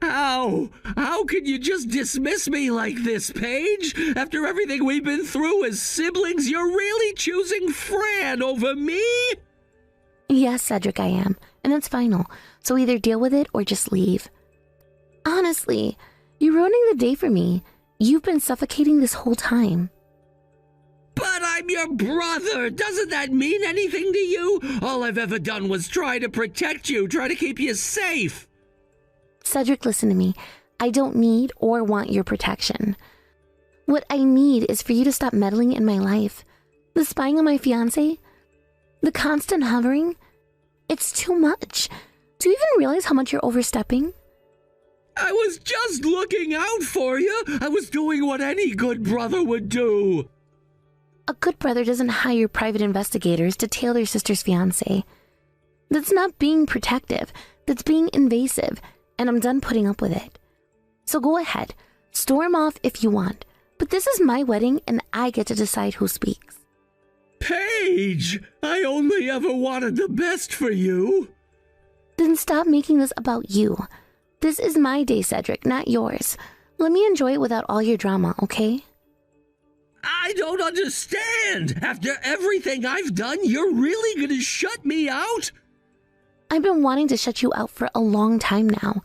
How? How can you just dismiss me like this, Paige? After everything we've been through as siblings, you're really choosing Fran over me? Yes, Cedric, I am. And that's final. So either deal with it or just leave. Honestly, you're ruining the day for me. You've been suffocating this whole time. But I'm your brother. Doesn't that mean anything to you? All I've ever done was try to protect you, try to keep you safe. Cedric, listen to me. I don't need or want your protection. What I need is for you to stop meddling in my life. The spying on my fiancé, the constant hovering, it's too much. Do you even realize how much you're overstepping? I was just looking out for you. I was doing what any good brother would do. A good brother doesn't hire private investigators to tail their sister's fiancé. That's not being protective. That's being invasive, and I'm done putting up with it. So go ahead, storm off if you want, but this is my wedding and I get to decide who speaks. Paige, I only ever wanted the best for you. Then stop making this about you. This is my day, Cedric, not yours. Let me enjoy it without all your drama, okay? I don't understand. After everything I've done, you're really gonna shut me out? I've been wanting to shut you out for a long time now.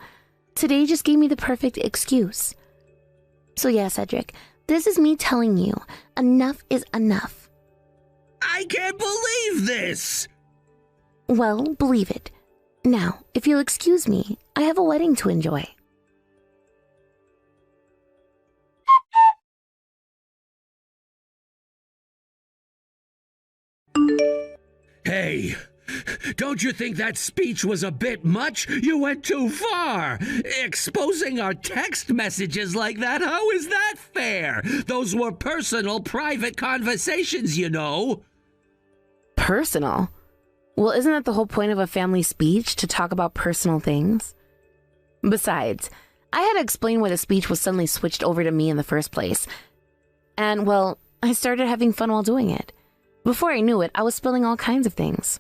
Today just gave me the perfect excuse. So yeah, Cedric, this is me telling you, enough is enough. I can't believe this! Well, believe it. Now, if you'll excuse me, I have a wedding to enjoy. Hey, don't you think that speech was a bit much? You went too far. Exposing our text messages like that, how is that fair? Those were personal, private conversations, you know. Personal? Well, isn't that the whole point of a family speech, to talk about personal things? Besides, I had to explain why the speech was suddenly switched over to me in the first place. And, well, I started having fun while doing it. Before I knew it, I was spilling all kinds of things.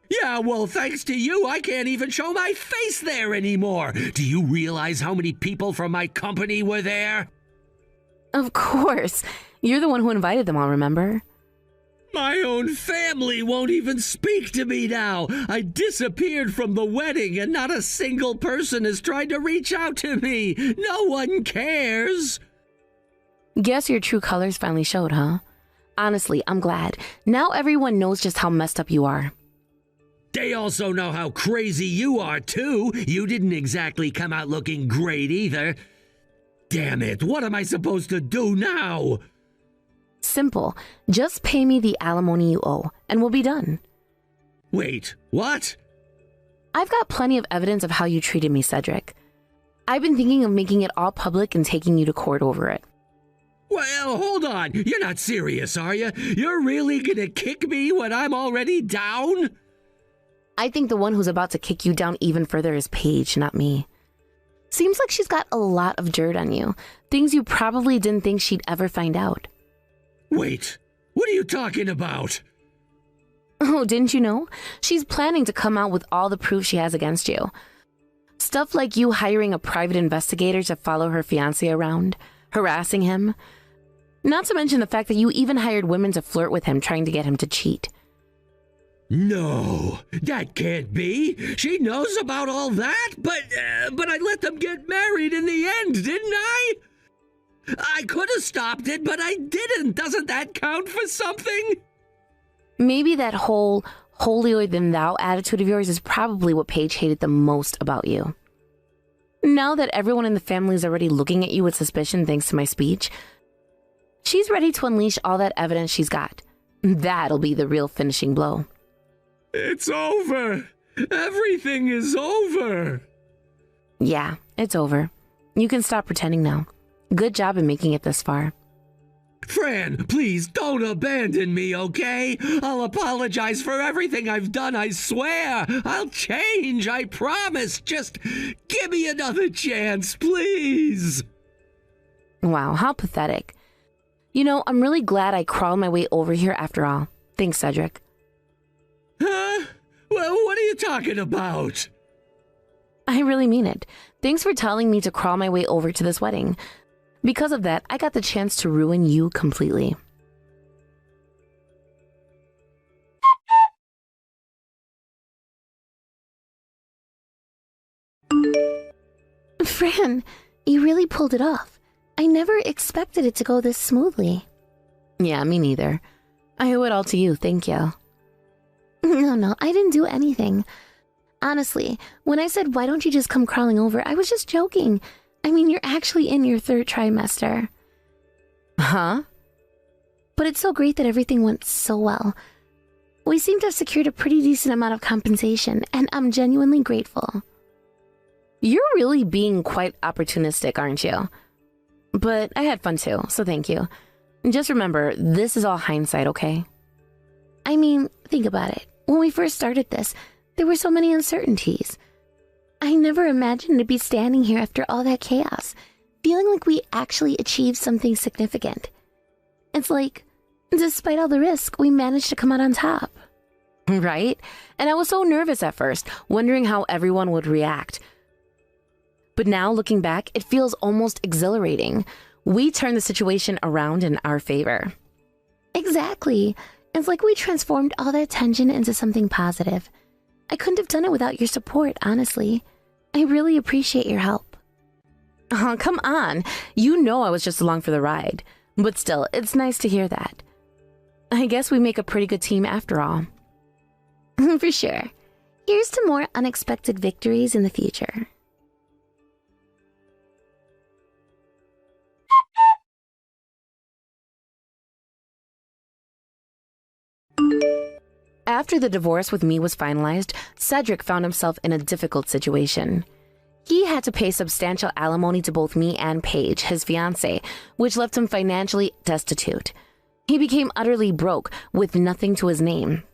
Yeah, well, thanks to you, I can't even show my face there anymore. Do you realize how many people from my company were there? Of course. You're the one who invited them all, remember? My own family won't even speak to me now. I disappeared from the wedding and not a single person has tried to reach out to me. No one cares. Guess your true colors finally showed, huh? Honestly, I'm glad. Now everyone knows just how messed up you are. They also know how crazy you are, too. You didn't exactly come out looking great either. Damn it, what am I supposed to do now? Simple. Just pay me the alimony you owe, and we'll be done. Wait, what? I've got plenty of evidence of how you treated me, Cedric. I've been thinking of making it all public and taking you to court over it. Well, hold on. You're not serious, are you? You're really gonna kick me when I'm already down? I think the one who's about to kick you down even further is Paige, not me. Seems like she's got a lot of dirt on you. Things you probably didn't think she'd ever find out. Wait, what are you talking about? Oh, didn't you know? She's planning to come out with all the proof she has against you. Stuff like you hiring a private investigator to follow her fiancé around, harassing him. Not to mention the fact that you even hired women to flirt with him, trying to get him to cheat. No, that can't be. She knows about all that, but I let them get married in the end, didn't I? I could have stopped it, but I didn't. Doesn't that count for something? Maybe that whole holier-than-thou attitude of yours is probably what Paige hated the most about you. Now that everyone in the family is already looking at you with suspicion thanks to my speech, she's ready to unleash all that evidence she's got. That'll be the real finishing blow. It's over. Everything is over. Yeah, it's over. You can stop pretending now. Good job in making it this far. Fran, please don't abandon me, okay? I'll apologize for everything I've done, I swear. I'll change, I promise. Just give me another chance, please. Wow, how pathetic. You know, I'm really glad I crawled my way over here after all. Thanks, Cedric. Huh? Well, what are you talking about? I really mean it. Thanks for telling me to crawl my way over to this wedding. Because of that, I got the chance to ruin you completely. Fran, you really pulled it off. I never expected it to go this smoothly. Yeah, me neither. I owe it all to you, thank you. No, I didn't do anything. Honestly, when I said, why don't you just come crawling over, I was just joking. I mean, you're actually in your 3rd trimester. Huh? But it's so great that everything went so well. We seem to have secured a pretty decent amount of compensation, and I'm genuinely grateful. You're really being quite opportunistic, aren't you? But I had fun too, so thank you. Just remember, this is all hindsight, okay? I mean, think about it. When we first started this, there were so many uncertainties. I never imagined to be standing here after all that chaos, feeling like we actually achieved something significant. It's like, despite all the risk, we managed to come out on top. Right? And I was so nervous at first, wondering how everyone would react. But now, looking back, it feels almost exhilarating. We turned the situation around in our favor. Exactly. It's like we transformed all that tension into something positive. I couldn't have done it without your support, honestly. I really appreciate your help. Oh, come on. You know I was just along for the ride. But still, it's nice to hear that. I guess we make a pretty good team after all. For sure. Here's to more unexpected victories in the future. After the divorce with me was finalized, Cedric found himself in a difficult situation. He had to pay substantial alimony to both me and Paige, his fiancée, which left him financially destitute. He became utterly broke, with nothing to his name.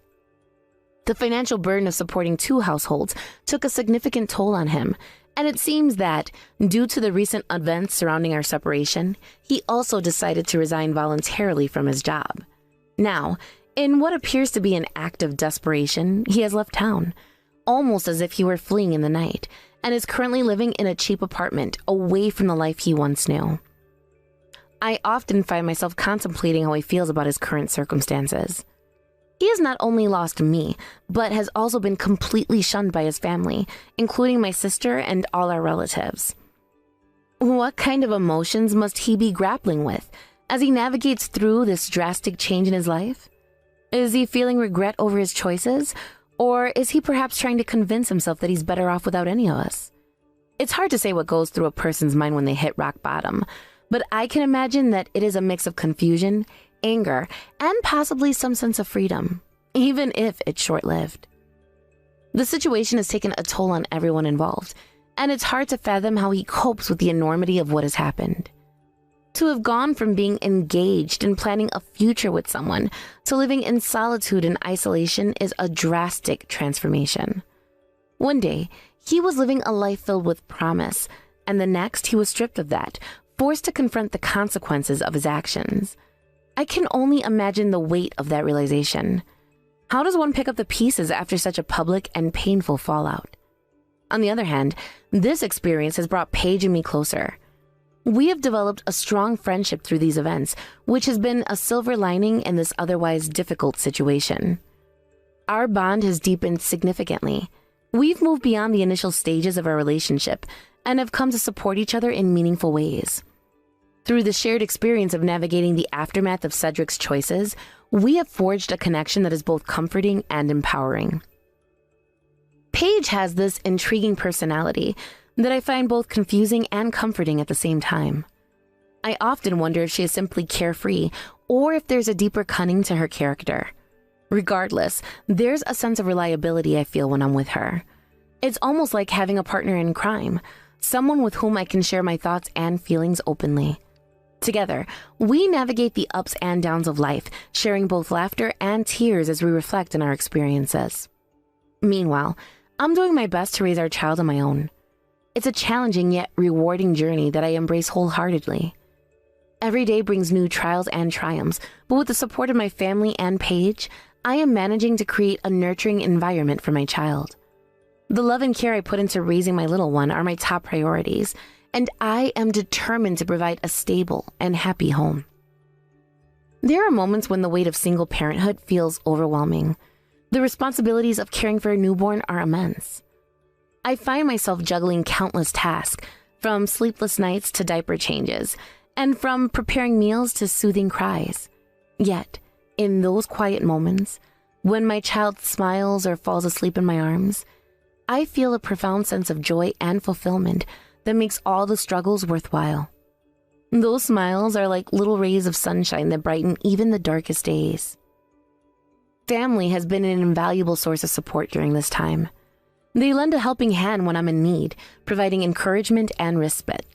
The financial burden of supporting 2 households took a significant toll on him, and it seems that, due to the recent events surrounding our separation, he also decided to resign voluntarily from his job. Now, in what appears to be an act of desperation, he has left town, almost as if he were fleeing in the night, and is currently living in a cheap apartment away from the life he once knew. I often find myself contemplating how he feels about his current circumstances. He has not only lost me, but has also been completely shunned by his family, including my sister and all our relatives. What kind of emotions must he be grappling with as he navigates through this drastic change in his life? Is he feeling regret over his choices? Or is he perhaps trying to convince himself that he's better off without any of us? It's hard to say what goes through a person's mind when they hit rock bottom, but I can imagine that it is a mix of confusion, anger, and possibly some sense of freedom, even if it's short-lived. The situation has taken a toll on everyone involved, and it's hard to fathom how he copes with the enormity of what has happened. To have gone from being engaged and planning a future with someone to living in solitude and isolation is a drastic transformation. One day, he was living a life filled with promise, and the next he was stripped of that, forced to confront the consequences of his actions. I can only imagine the weight of that realization. How does one pick up the pieces after such a public and painful fallout? On the other hand, this experience has brought Paige and me closer. We have developed a strong friendship through these events, which has been a silver lining in this otherwise difficult situation. Our bond has deepened significantly. We've moved beyond the initial stages of our relationship and have come to support each other in meaningful ways. Through the shared experience of navigating the aftermath of Cedric's choices, we have forged a connection that is both comforting and empowering. Paige has this intriguing personality that I find both confusing and comforting at the same time. I often wonder if she is simply carefree or if there's a deeper cunning to her character. Regardless, there's a sense of reliability I feel when I'm with her. It's almost like having a partner in crime, someone with whom I can share my thoughts and feelings openly. Together, we navigate the ups and downs of life, sharing both laughter and tears as we reflect on our experiences. Meanwhile, I'm doing my best to raise our child on my own. It's a challenging yet rewarding journey that I embrace wholeheartedly. Every day brings new trials and triumphs, but with the support of my family and Paige, I am managing to create a nurturing environment for my child. The love and care I put into raising my little one are my top priorities, and I am determined to provide a stable and happy home. There are moments when the weight of single parenthood feels overwhelming. The responsibilities of caring for a newborn are immense. I find myself juggling countless tasks, from sleepless nights to diaper changes, and from preparing meals to soothing cries. Yet, in those quiet moments, when my child smiles or falls asleep in my arms, I feel a profound sense of joy and fulfillment that makes all the struggles worthwhile. Those smiles are like little rays of sunshine that brighten even the darkest days. Family has been an invaluable source of support during this time. They lend a helping hand when I'm in need, providing encouragement and respite.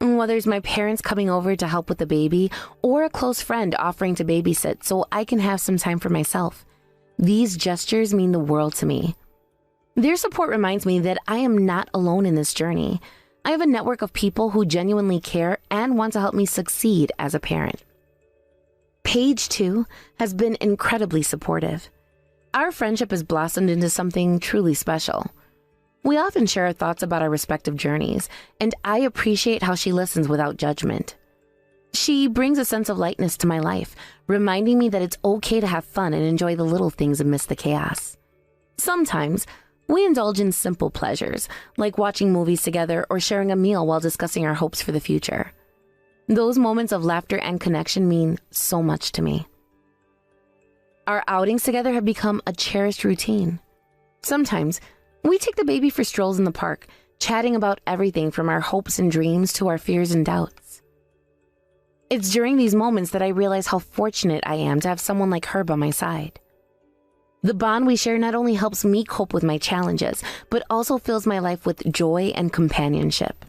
Whether it's my parents coming over to help with the baby or a close friend offering to babysit so I can have some time for myself, these gestures mean the world to me. Their support reminds me that I am not alone in this journey. I have a network of people who genuinely care and want to help me succeed as a parent. Paige, too, has been incredibly supportive. Our friendship has blossomed into something truly special. We often share our thoughts about our respective journeys, and I appreciate how she listens without judgment. She brings a sense of lightness to my life, reminding me that it's okay to have fun and enjoy the little things amidst the chaos. Sometimes, we indulge in simple pleasures, like watching movies together or sharing a meal while discussing our hopes for the future. Those moments of laughter and connection mean so much to me. Our outings together have become a cherished routine. Sometimes, we take the baby for strolls in the park, chatting about everything from our hopes and dreams to our fears and doubts. It's during these moments that I realize how fortunate I am to have someone like her by my side. The bond we share not only helps me cope with my challenges, but also fills my life with joy and companionship.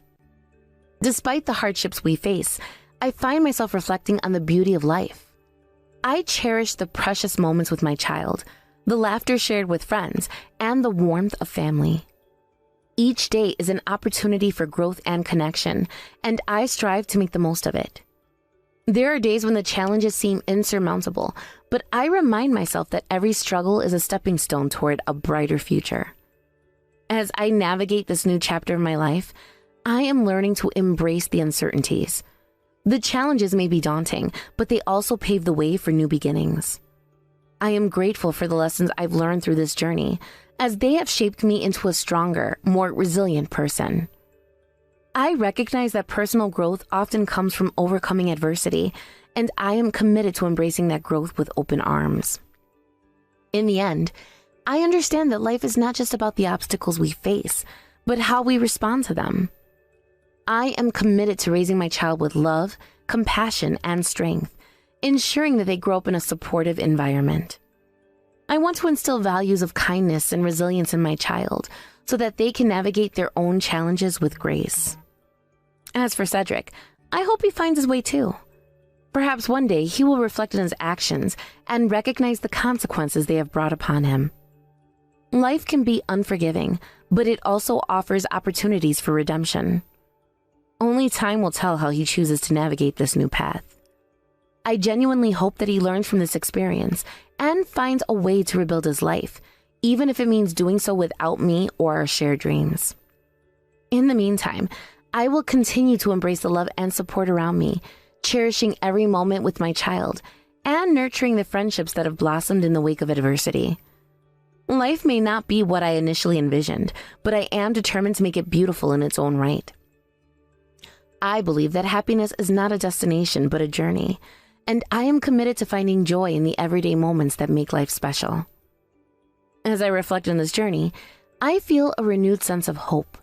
Despite the hardships we face, I find myself reflecting on the beauty of life. I cherish the precious moments with my child, the laughter shared with friends, and the warmth of family. Each day is an opportunity for growth and connection, and I strive to make the most of it. There are days when the challenges seem insurmountable, but I remind myself that every struggle is a stepping stone toward a brighter future. As I navigate this new chapter of my life, I am learning to embrace the uncertainties. The challenges may be daunting, but they also pave the way for new beginnings. I am grateful for the lessons I've learned through this journey, as they have shaped me into a stronger, more resilient person. I recognize that personal growth often comes from overcoming adversity, and I am committed to embracing that growth with open arms. In the end, I understand that life is not just about the obstacles we face, but how we respond to them. I am committed to raising my child with love, compassion, and strength, ensuring that they grow up in a supportive environment. I want to instill values of kindness and resilience in my child so that they can navigate their own challenges with grace. As for Cedric, I hope he finds his way too. Perhaps one day he will reflect on his actions and recognize the consequences they have brought upon him. Life can be unforgiving, but it also offers opportunities for redemption. Only time will tell how he chooses to navigate this new path. I genuinely hope that he learns from this experience and finds a way to rebuild his life, even if it means doing so without me or our shared dreams. In the meantime, I will continue to embrace the love and support around me, cherishing every moment with my child, and nurturing the friendships that have blossomed in the wake of adversity. Life may not be what I initially envisioned, but I am determined to make it beautiful in its own right. I believe that happiness is not a destination, but a journey, and I am committed to finding joy in the everyday moments that make life special. As I reflect on this journey, I feel a renewed sense of hope.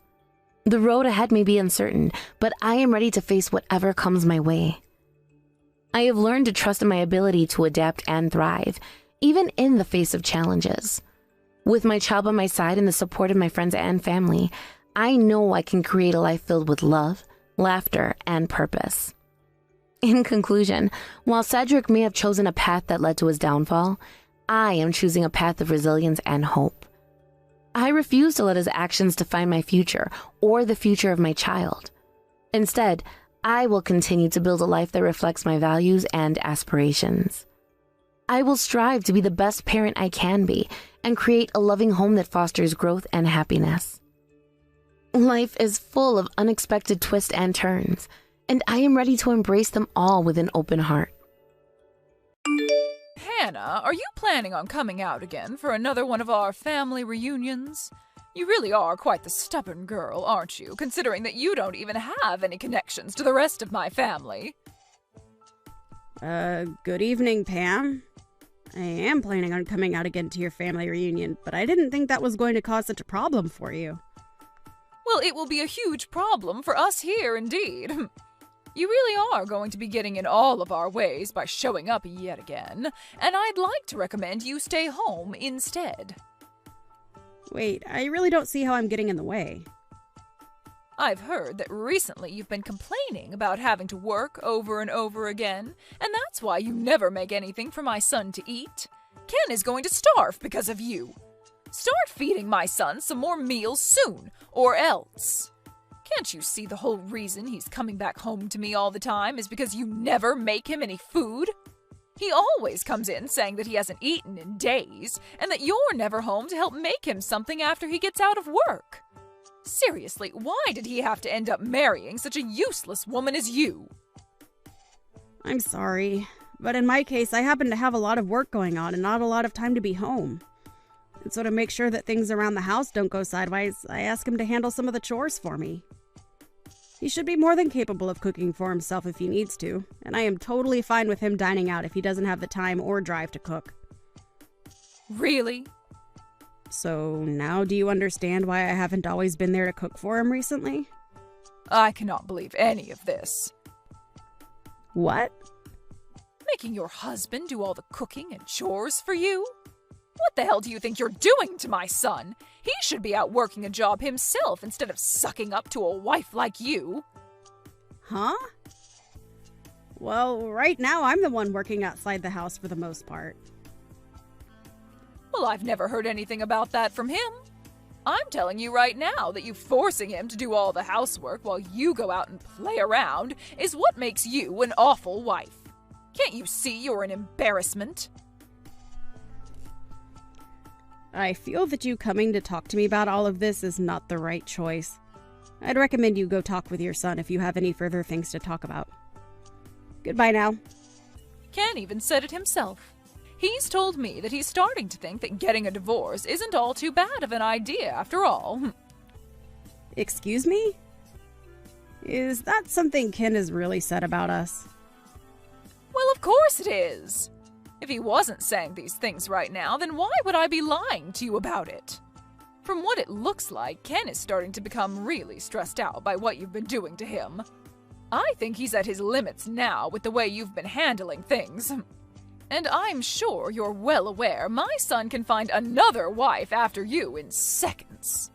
The road ahead may be uncertain, but I am ready to face whatever comes my way. I have learned to trust in my ability to adapt and thrive, even in the face of challenges. With my child by my side and the support of my friends and family, I know I can create a life filled with love, laughter, and purpose. In conclusion, while Cedric may have chosen a path that led to his downfall, I am choosing a path of resilience and hope. I refuse to let his actions define my future or the future of my child. Instead, I will continue to build a life that reflects my values and aspirations. I will strive to be the best parent I can be and create a loving home that fosters growth and happiness. Life is full of unexpected twists and turns, and I am ready to embrace them all with an open heart. Hannah, are you planning on coming out again for another one of our family reunions? You really are quite the stubborn girl, aren't you, considering that you don't even have any connections to the rest of my family? Good evening, Pam. I am planning on coming out again to your family reunion, but I didn't think that was going to cause such a problem for you. Well, it will be a huge problem for us here, indeed. You really are going to be getting in all of our ways by showing up yet again, and I'd like to recommend you stay home instead. Wait, I really don't see how I'm getting in the way. I've heard that recently you've been complaining about having to work over and over again, and that's why you never make anything for my son to eat. Ken is going to starve because of you. Start feeding my son some more meals soon, or else. Can't you see the whole reason he's coming back home to me all the time is because you never make him any food? He always comes in saying that he hasn't eaten in days, and that you're never home to help make him something after he gets out of work. Seriously, why did he have to end up marrying such a useless woman as you? I'm sorry, but in my case, I happen to have a lot of work going on and not a lot of time to be home. And so to make sure that things around the house don't go sideways, I ask him to handle some of the chores for me. He should be more than capable of cooking for himself if he needs to, and I am totally fine with him dining out if he doesn't have the time or drive to cook. Really? So now do you understand why I haven't always been there to cook for him recently? I cannot believe any of this. What? Making your husband do all the cooking and chores for you? What the hell do you think you're doing to my son? He should be out working a job himself instead of sucking up to a wife like you. Huh? Well, right now I'm the one working outside the house for the most part. Well, I've never heard anything about that from him. I'm telling you right now that you forcing him to do all the housework while you go out and play around is what makes you an awful wife. Can't you see you're an embarrassment? I feel that you coming to talk to me about all of this is not the right choice. I'd recommend you go talk with your son if you have any further things to talk about. Goodbye now. Ken even said it himself. He's told me that he's starting to think that getting a divorce isn't all too bad of an idea after all. Excuse me? Is that something Ken has really said about us? Well, of course it is. If he wasn't saying these things right now, then why would I be lying to you about it? From what it looks like, Ken is starting to become really stressed out by what you've been doing to him. I think he's at his limits now with the way you've been handling things. And I'm sure you're well aware my son can find another wife after you in seconds.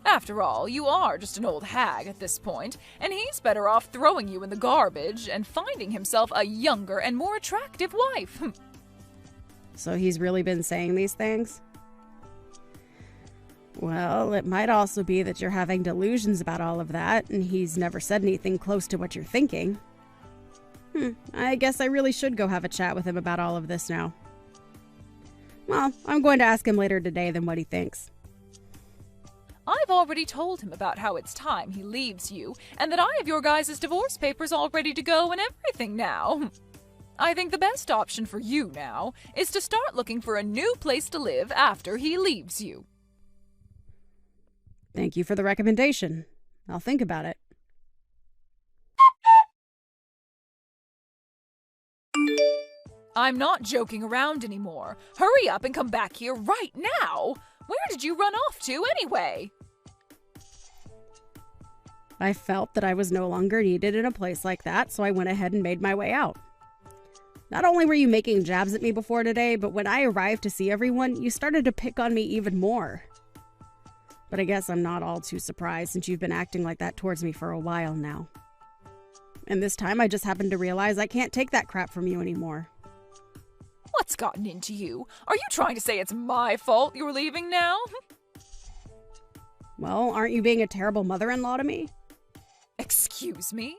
After all, you are just an old hag at this point, and he's better off throwing you in the garbage and finding himself a younger and more attractive wife. So he's really been saying these things? Well, it might also be that you're having delusions about all of that, and he's never said anything close to what you're thinking. I guess I really should go have a chat with him about all of this now. Well, I'm going to ask him later today then what he thinks. I've already told him about how it's time he leaves you, and that I have your guys' divorce papers all ready to go and everything now. I think the best option for you now is to start looking for a new place to live after he leaves you. Thank you for the recommendation. I'll think about it. I'm not joking around anymore. Hurry up and come back here right now. Where did you run off to anyway? I felt that I was no longer needed in a place like that, so I went ahead and made my way out. Not only were you making jabs at me before today, but when I arrived to see everyone, you started to pick on me even more. But I guess I'm not all too surprised since you've been acting like that towards me for a while now. And this time I just happened to realize I can't take that crap from you anymore. What's gotten into you? Are you trying to say it's my fault you're leaving now? Well, aren't you being a terrible mother-in-law to me? Excuse me?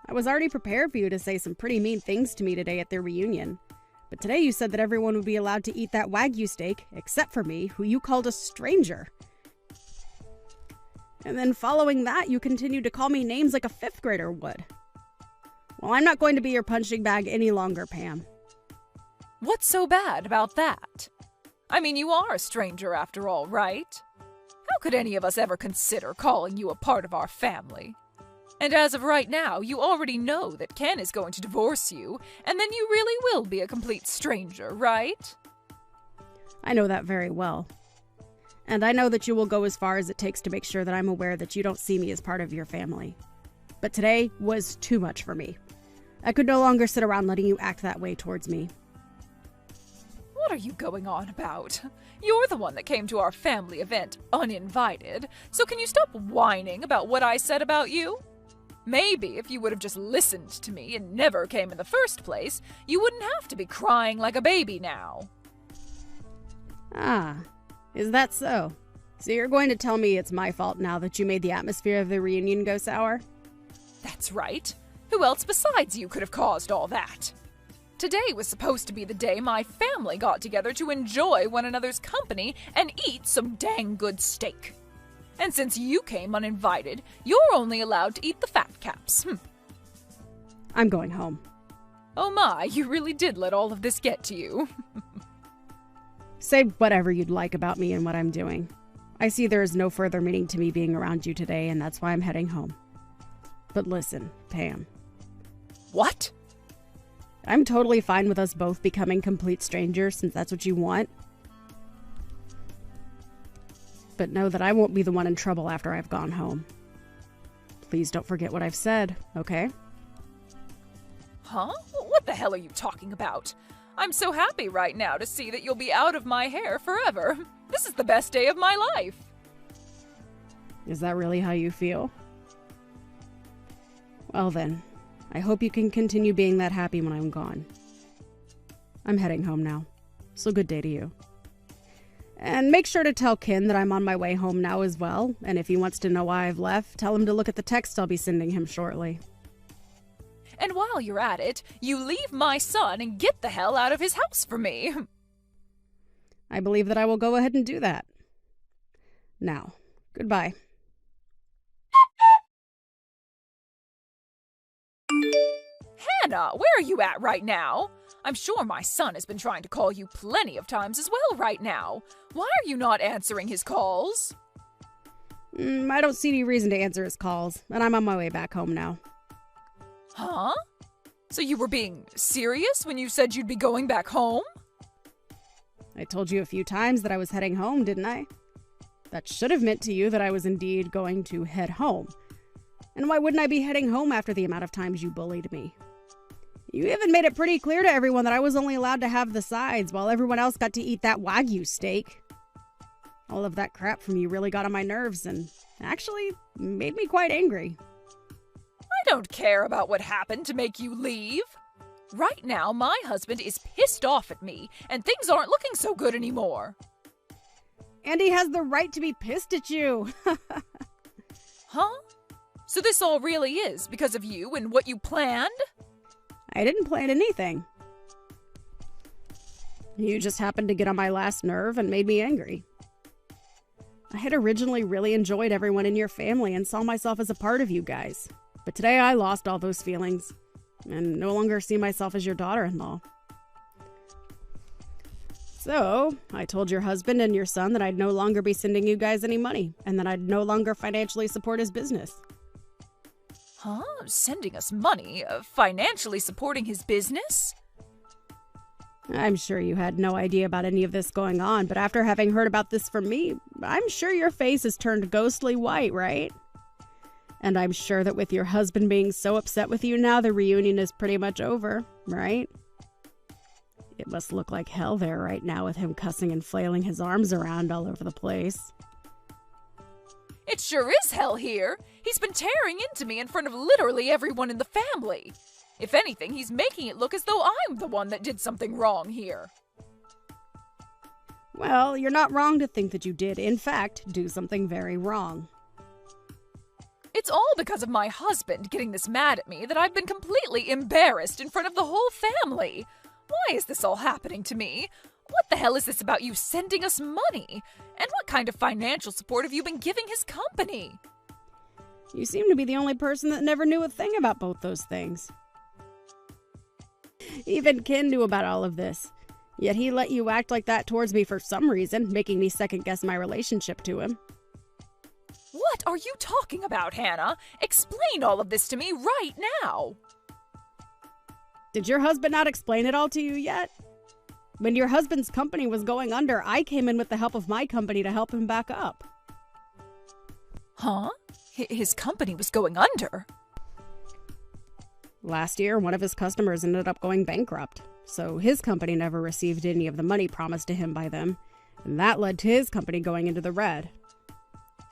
I was already prepared for you to say some pretty mean things to me today at their reunion. But today you said that everyone would be allowed to eat that Wagyu steak, except for me, who you called a stranger. And then following that, you continued to call me names like a fifth grader would. Well, I'm not going to be your punching bag any longer, Pam. What's so bad about that? I mean, you are a stranger after all, right? How could any of us ever consider calling you a part of our family? And as of right now, you already know that Ken is going to divorce you, and then you really will be a complete stranger, right? I know that very well. And I know that you will go as far as it takes to make sure that I'm aware that you don't see me as part of your family. But today was too much for me. I could no longer sit around letting you act that way towards me. What are you going on about? You're the one that came to our family event uninvited, so can you stop whining about what I said about you? Maybe if you would have just listened to me and never came in the first place, you wouldn't have to be crying like a baby now. Ah, is that so? So you're going to tell me it's my fault now that you made the atmosphere of the reunion go sour? That's right. Who else besides you could have caused all that? Today was supposed to be the day my family got together to enjoy one another's company and eat some dang good steak. And since you came uninvited, you're only allowed to eat the fat caps. I'm going home. Oh my, you really did let all of this get to you. Say whatever you'd like about me and what I'm doing. I see there is no further meaning to me being around you today, and that's why I'm heading home. But listen, Pam. What? I'm totally fine with us both becoming complete strangers since that's what you want. But know that I won't be the one in trouble after I've gone home. Please don't forget what I've said, okay? Huh? What the hell are you talking about? I'm so happy right now to see that you'll be out of my hair forever. This is the best day of my life. Is that really how you feel? Well then, I hope you can continue being that happy when I'm gone. I'm heading home now, so good day to you. And make sure to tell Ken that I'm on my way home now as well, and if he wants to know why I've left, tell him to look at the text I'll be sending him shortly. And while you're at it, you leave my son and get the hell out of his house for me. I believe that I will go ahead and do that. Now, goodbye. Hannah, where are you at right now? I'm sure my son has been trying to call you plenty of times as well right now. Why are you not answering his calls? I don't see any reason to answer his calls, and I'm on my way back home now. Huh? So you were being serious when you said you'd be going back home? I told you a few times that I was heading home, didn't I? That should have meant to you that I was indeed going to head home. And why wouldn't I be heading home after the amount of times you bullied me? You even made it pretty clear to everyone that I was only allowed to have the sides while everyone else got to eat that Wagyu steak. All of that crap from you really got on my nerves and actually made me quite angry. I don't care about what happened to make you leave. Right now, my husband is pissed off at me, and things aren't looking so good anymore. And he has the right to be pissed at you. Huh? So this all really is because of you and what you planned? I didn't plan anything. You just happened to get on my last nerve and made me angry. I had originally really enjoyed everyone in your family and saw myself as a part of you guys. But today I lost all those feelings and no longer see myself as your daughter-in-law. So, I told your husband and your son that I'd no longer be sending you guys any money and that I'd no longer financially support his business. Huh? Sending us money? Financially supporting his business? I'm sure you had no idea about any of this going on, but after having heard about this from me, I'm sure your face has turned ghostly white, right? And I'm sure that with your husband being so upset with you now, the reunion is pretty much over, right? It must look like hell there right now with him cussing and flailing his arms around all over the place. It sure is hell here. He's been tearing into me in front of literally everyone in the family. If anything, he's making it look as though I'm the one that did something wrong here. Well, you're not wrong to think that you did, in fact, do something very wrong. It's all because of my husband getting this mad at me that I've been completely embarrassed in front of the whole family. Why is this all happening to me? What the hell is this about you sending us money? And what kind of financial support have you been giving his company? You seem to be the only person that never knew a thing about both those things. Even Ken knew about all of this. Yet he let you act like that towards me for some reason, making me second-guess my relationship to him. What are you talking about, Hannah? Explain all of this to me right now. Did your husband not explain it all to you yet? When your husband's company was going under, I came in with the help of my company to help him back up. Huh? His company was going under? Last year, one of his customers ended up going bankrupt, so his company never received any of the money promised to him by them, and that led to his company going into the red.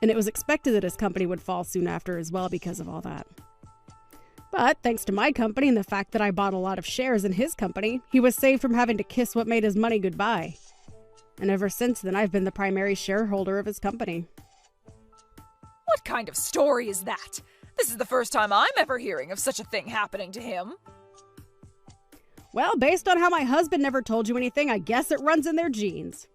And it was expected that his company would fall soon after as well because of all that. But thanks to my company and the fact that I bought a lot of shares in his company, he was saved from having to kiss what made his money goodbye. And ever since then, I've been the primary shareholder of his company. What kind of story is that? This is the first time I'm ever hearing of such a thing happening to him. Well, based on how my husband never told you anything, I guess it runs in their genes.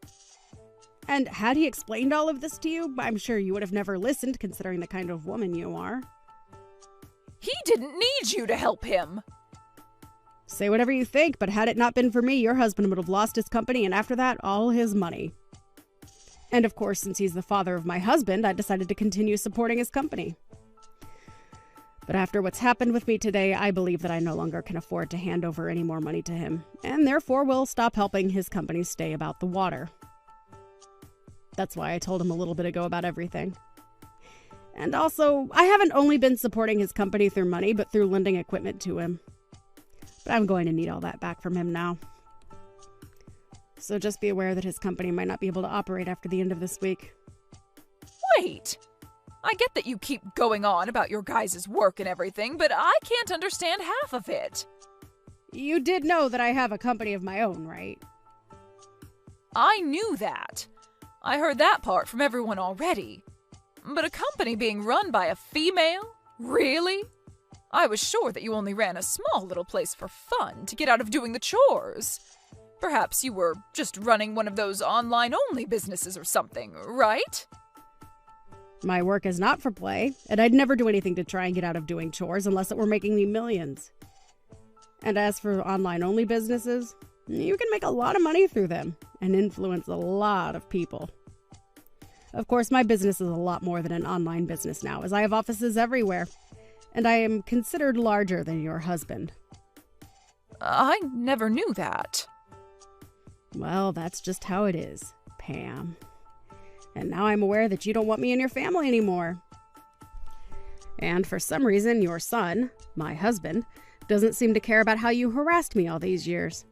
And had he explained all of this to you, I'm sure you would have never listened, considering the kind of woman you are. He didn't need you to help him. Say whatever you think, but had it not been for me, your husband would have lost his company and after that, all his money. And of course, since he's the father of my husband, I decided to continue supporting his company. But after what's happened with me today, I believe that I no longer can afford to hand over any more money to him, and therefore will stop helping his company stay about the water. That's why I told him a little bit ago about everything. And also, I haven't only been supporting his company through money, but through lending equipment to him. But I'm going to need all that back from him now. So just be aware that his company might not be able to operate after the end of this week. Wait! I get that you keep going on about your guys' work and everything, but I can't understand half of it. You did know that I have a company of my own, right? I knew that. I heard that part from everyone already. But a company being run by a female? Really? I was sure that you only ran a small little place for fun to get out of doing the chores. Perhaps you were just running one of those online-only businesses or something, right? My work is not for play, and I'd never do anything to try and get out of doing chores unless it were making me millions. And as for online-only businesses, you can make a lot of money through them and influence a lot of people. Of course, my business is a lot more than an online business now, as I have offices everywhere, and I am considered larger than your husband. I never knew that. Well, that's just how it is, Pam. And now I'm aware that you don't want me in your family anymore. And for some reason, your son, my husband, doesn't seem to care about how you harassed me all these years.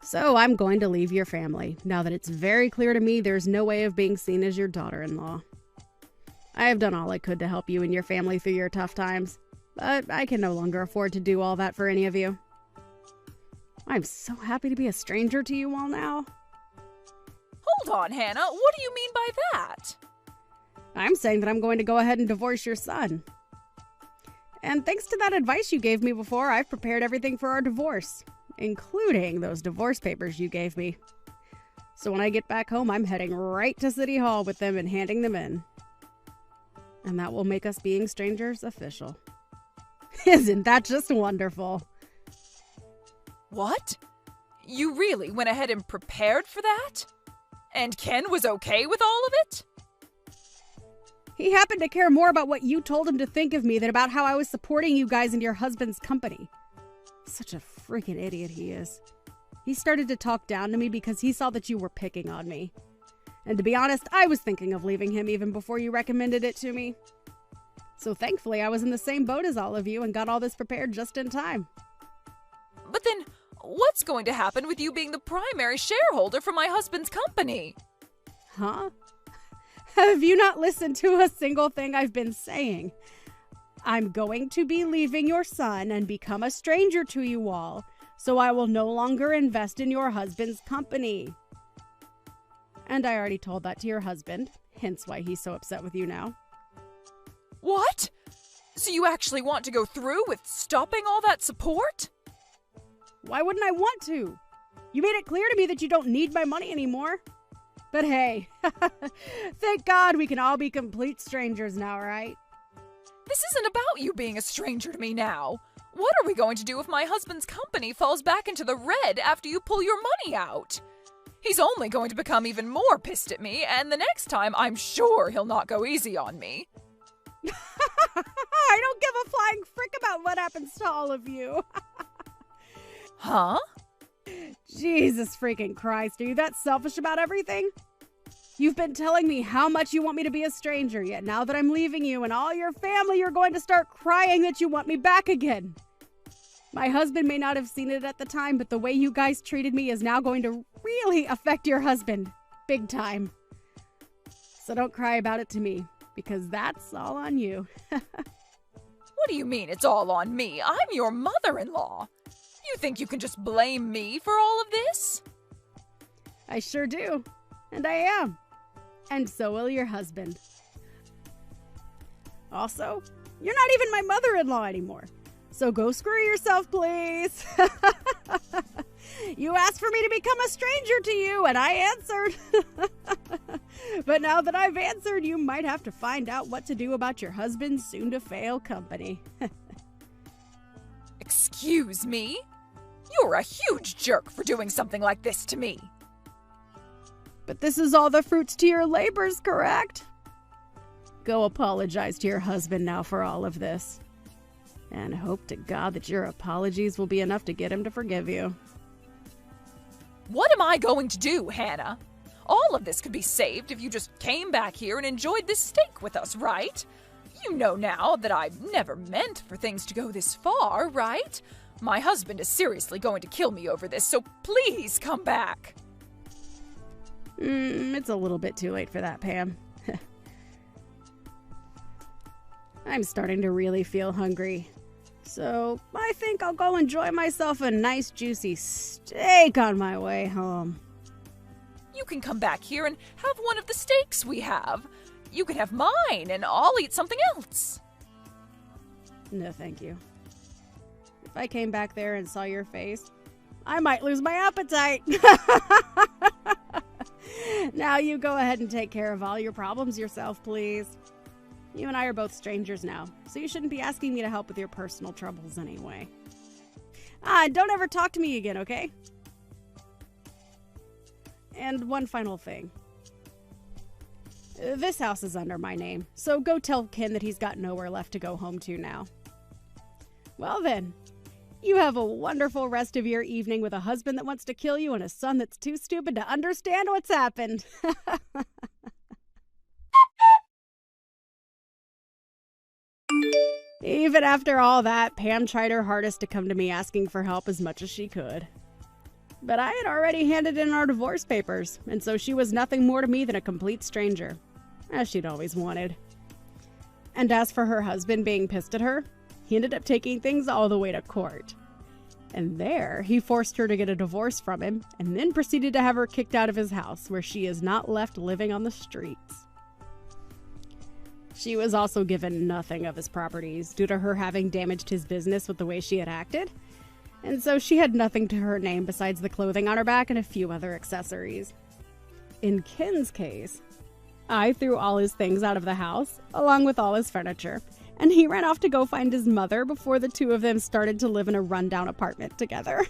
So I'm going to leave your family, now that it's very clear to me there's no way of being seen as your daughter-in-law. I have done all I could to help you and your family through your tough times, but I can no longer afford to do all that for any of you. I'm so happy to be a stranger to you all now. Hold on, Hannah. What do you mean by that? I'm saying that I'm going to go ahead and divorce your son. And thanks to that advice you gave me before, I've prepared everything for our divorce, including those divorce papers you gave me. So when I get back home, I'm heading right to City Hall with them and handing them in. And that will make us being strangers official. Isn't that just wonderful? What? You really went ahead and prepared for that? And Ken was okay with all of it? He happened to care more about what you told him to think of me than about how I was supporting you guys and your husband's company. Such a freaking idiot he is. He started to talk down to me because he saw that you were picking on me. And to be honest, I was thinking of leaving him even before you recommended it to me. So thankfully, I was in the same boat as all of you and got all this prepared just in time. But then, what's going to happen with you being the primary shareholder for my husband's company? Huh? Have you not listened to a single thing I've been saying? I'm going to be leaving your son and become a stranger to you all, so I will no longer invest in your husband's company. And I already told that to your husband, hence why he's so upset with you now. What? So you actually want to go through with stopping all that support? Why wouldn't I want to? You made it clear to me that you don't need my money anymore. But hey, thank God we can all be complete strangers now, right? This isn't about you being a stranger to me now. What are we going to do if my husband's company falls back into the red after you pull your money out? He's only going to become even more pissed at me, and the next time I'm sure he'll not go easy on me. I don't give a flying frick about what happens to all of you. Huh? Jesus freaking Christ, are you that selfish about everything? You've been telling me how much you want me to be a stranger, yet now that I'm leaving you and all your family, you're going to start crying that you want me back again. My husband may not have seen it at the time, but the way you guys treated me is now going to really affect your husband. Big time. So don't cry about it to me, because that's all on you. What do you mean it's all on me? I'm your mother-in-law. You think you can just blame me for all of this? I sure do. And I am. And so will your husband. Also, you're not even my mother-in-law anymore. So go screw yourself, please. You asked for me to become a stranger to you, and I answered. But now that I've answered, you might have to find out what to do about your husband's soon-to-fail company. Excuse me? You're a huge jerk for doing something like this to me. But this is all the fruits to your labors, correct? Go apologize to your husband now for all of this. And hope to God that your apologies will be enough to get him to forgive you. What am I going to do, Hannah? All of this could be saved if you just came back here and enjoyed this steak with us, right? You know now that I never meant for things to go this far, right? My husband is seriously going to kill me over this, so please come back. It's a little bit too late for that, Pam. I'm starting to really feel hungry. So I think I'll go enjoy myself a nice juicy steak on my way home. You can come back here and have one of the steaks we have. You can have mine and I'll eat something else. No, thank you. If I came back there and saw your face, I might lose my appetite. Now you go ahead and take care of all your problems yourself, please. You and I are both strangers now, so you shouldn't be asking me to help with your personal troubles anyway. And don't ever talk to me again, okay? And one final thing. This house is under my name, so go tell Ken that he's got nowhere left to go home to now. Well then, you have a wonderful rest of your evening with a husband that wants to kill you and a son that's too stupid to understand what's happened. Even after all that, Pam tried her hardest to come to me asking for help as much as she could. But I had already handed in our divorce papers, and so she was nothing more to me than a complete stranger, as she'd always wanted. And as for her husband being pissed at her, he ended up taking things all the way to court. And there, he forced her to get a divorce from him, and then proceeded to have her kicked out of his house, where she is not left living on the streets. She was also given nothing of his properties due to her having damaged his business with the way she had acted, and so she had nothing to her name besides the clothing on her back and a few other accessories. In Ken's case, I threw all his things out of the house, along with all his furniture, and he ran off to go find his mother before the two of them started to live in a rundown apartment together.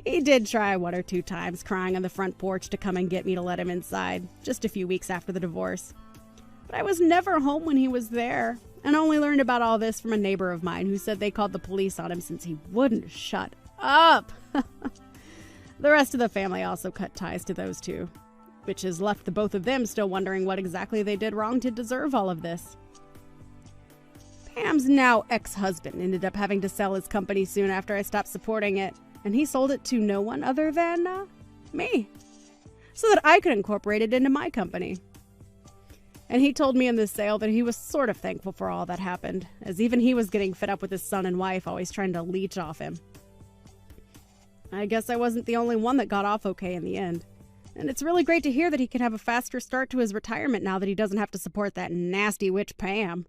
He did try one or two times, crying on the front porch to come and get me to let him inside, just a few weeks after the divorce. But I was never home when he was there, and only learned about all this from a neighbor of mine who said they called the police on him since he wouldn't shut up. The rest of the family also cut ties to those two, which has left the both of them still wondering what exactly they did wrong to deserve all of this. Pam's now ex-husband ended up having to sell his company soon after I stopped supporting it, and he sold it to no one other than me, so that I could incorporate it into my company. And he told me in this sale that he was sort of thankful for all that happened, as even he was getting fed up with his son and wife always trying to leech off him. I guess I wasn't the only one that got off okay in the end. And it's really great to hear that he can have a faster start to his retirement now that he doesn't have to support that nasty witch Pam.